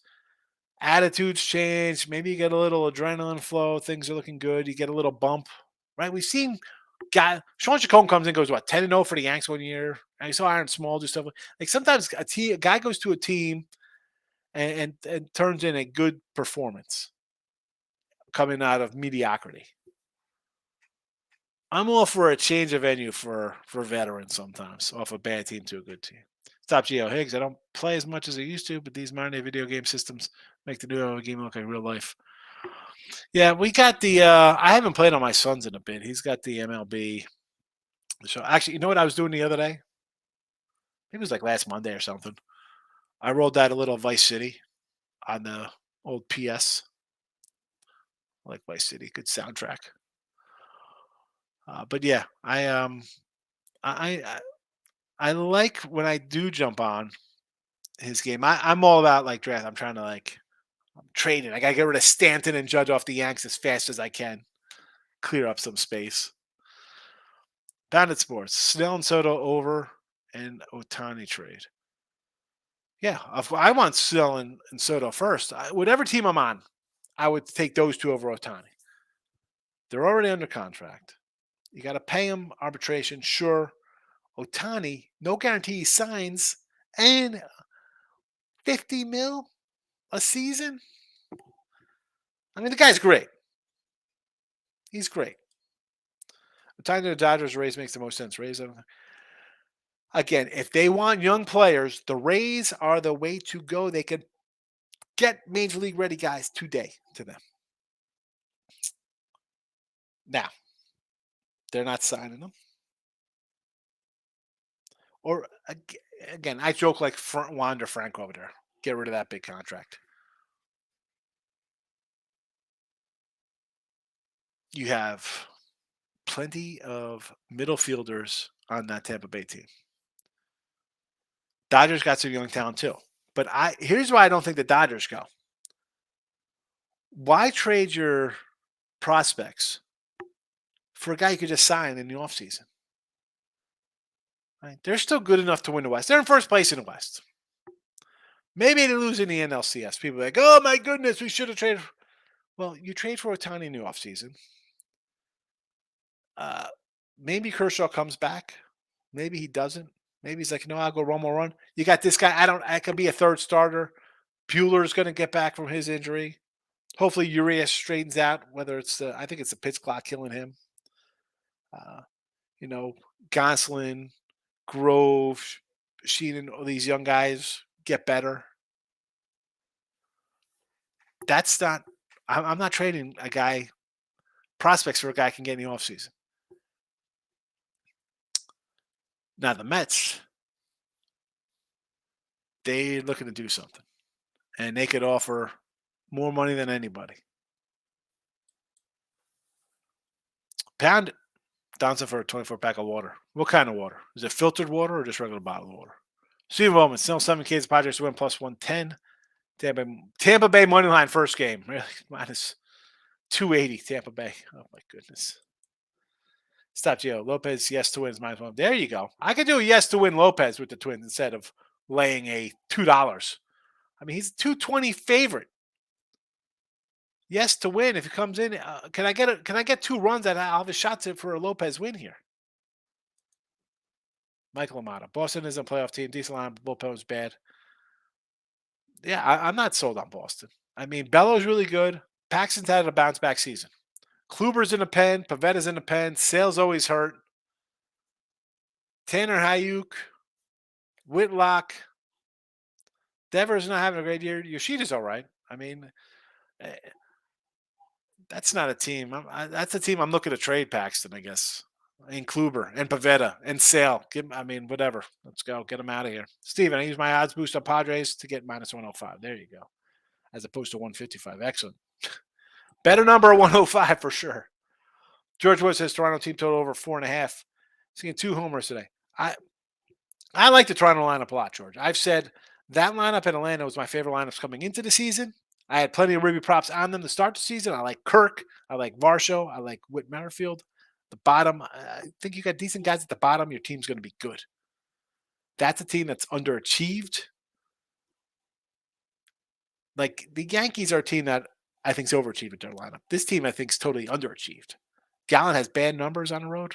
attitudes change, maybe you get a little adrenaline flow, things are looking good, you get a little bump, right? We've seen Sean Chacon comes in, goes 10-0 for the Yanks one year. And you saw Aaron Small do stuff like sometimes a guy goes to a team and turns in a good performance coming out of mediocrity. I'm all for a change of venue for veterans sometimes, off a bad team to a good team. Stop Geo Higgs. I don't play as much as I used to, but these modern day video game systems make the new game look like real life. Yeah, we got the I haven't played on my son's in a bit. He's got the MLB. So actually, you know what I was doing the other day? It was like last Monday or something. I rolled out a little Vice City on the old PS. I like Vice City, good soundtrack. But yeah, I I like when I do jump on his game. I'm all about like draft. I'm trying to I'm trading. I gotta get rid of Stanton and Judge off the Yanks as fast as I can. Clear up some space. Pounded Sports. Snell and Soto over and Otani trade. Yeah, I want Snell and Soto first. Whatever team I'm on, I would take those two over Otani. They're already under contract. You got to pay them arbitration, sure. Otani, no guarantee he signs, and 50 mil a season. I mean, the guy's great. He's great. Otani to the Dodgers, Rays makes the most sense. Rays, again, if they want young players, the Rays are the way to go. They could get major league ready guys today to them. Now, they're not signing them. Or again, I joke like Wander Franco over there. Get rid of that big contract. You have plenty of middle fielders on that Tampa Bay team. Dodgers got some young talent too. But here's why I don't think the Dodgers go. Why trade your prospects for a guy you could just sign in the offseason? Right? They're still good enough to win the West. They're in first place in the West. Maybe they lose in the NLCS. People are like, oh my goodness, we should have traded. Well, you trade for Otani in the offseason. Maybe Kershaw comes back. Maybe he doesn't. Maybe he's like, no, I'll go one more run. You got this guy. I could be a third starter. Bueller's going to get back from his injury. Hopefully Urias straightens out, whether it's I think it's the pitch clock killing him. Gonsolin, Grove, Sheenan, all these young guys get better. That's not, I'm not trading a guy, prospects for a guy can get in the offseason. Now the Mets, they're looking to do something. And they could offer more money than anybody. Pound it. Donson for a 24-pack of water. What kind of water? Is it filtered water or just regular bottled water? Steve Bowman, still 7Ks, Padres win plus 110. Tampa Bay money line first game. Really? Minus 280, Tampa Bay. Oh, my goodness. Stop, Gio. Lopez, yes to win is minus 1. There you go. I could do a yes to win Lopez with the Twins instead of laying a $2. I mean, he's a 220 favorite. Yes, to win. If he comes in, can I get 2 runs that I'll have a shot to for a Lopez win here? Michael Amata. Boston is a playoff team. Decent line. Bullpen was bad. Yeah, I'm not sold on Boston. I mean, Bellows really good. Paxton's had a bounce back season. Kluber's in the pen. Pavetta's in the pen. Sale's always hurt. Tanner Hayuk, Whitlock. Devers not having a great year. Yoshida's all right. I mean, eh, that's not a team. That's a team I'm looking to trade Paxton, I guess. And Kluber and Pavetta and Sale. I mean, whatever. Let's go. Get them out of here. Steven, I use my odds boost on Padres to get minus 105. There you go. As opposed to 155. Excellent. Better number 105 for sure. George Wood says Toronto team total over 4.5. Seeing 2 homers today. I like the Toronto lineup a lot, George. I've said that lineup in Atlanta was my favorite lineups coming into the season. I had plenty of Ruby props on them to start the season. I like Kirk. I like Varsho. I like Whit Merrifield. The bottom, I think you got decent guys at the bottom. Your team's going to be good. That's a team that's underachieved. Like the Yankees are a team that I think is overachieved their lineup. This team I think is totally underachieved. Gallen has bad numbers on the road.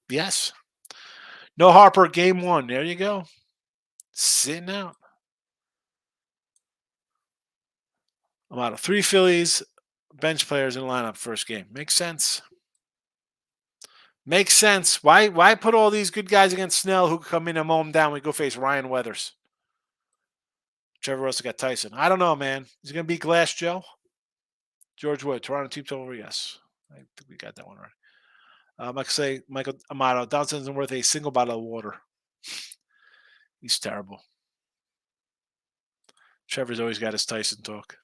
Yes. No Harper, game 1. There you go. Sitting out. I'm out of 3 Phillies bench players in the lineup first game. Makes sense. Makes sense. Why put all these good guys against Snell who come in and mow them down? We go face Ryan Weathers. Trevor Russell got Tyson. I don't know, man. Is it going to be Glass Joe? George Wood, Toronto team total over? Yes. I think we got that one right. Michael Amato. Donaldson isn't worth a single bottle of water. He's terrible. Trevor's always got his Tyson talk.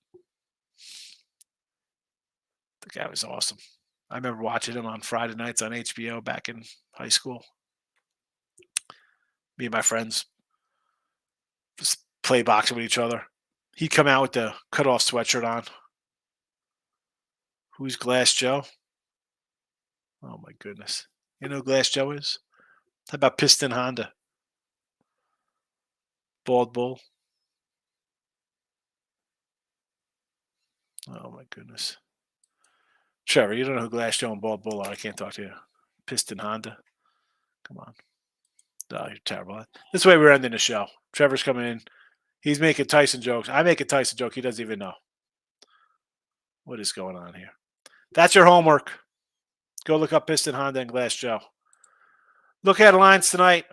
The guy was awesome. I remember watching him on Friday nights on HBO back in high school. Me and my friends just play boxing with each other. He'd come out with the cutoff sweatshirt on. Who's Glass Joe? Oh my goodness. You know who Glass Joe is? How about Piston Honda? Bald Bull. Oh my goodness. Trevor, you don't know who Glass Joe and Bald Bull are. I can't talk to you. Piston Honda. Come on. Oh, you're terrible. This way we're ending the show. Trevor's coming in. He's making Tyson jokes. I make a Tyson joke. He doesn't even know. What is going on here? That's your homework. Go look up Piston Honda and Glass Joe. Look at the lines tonight.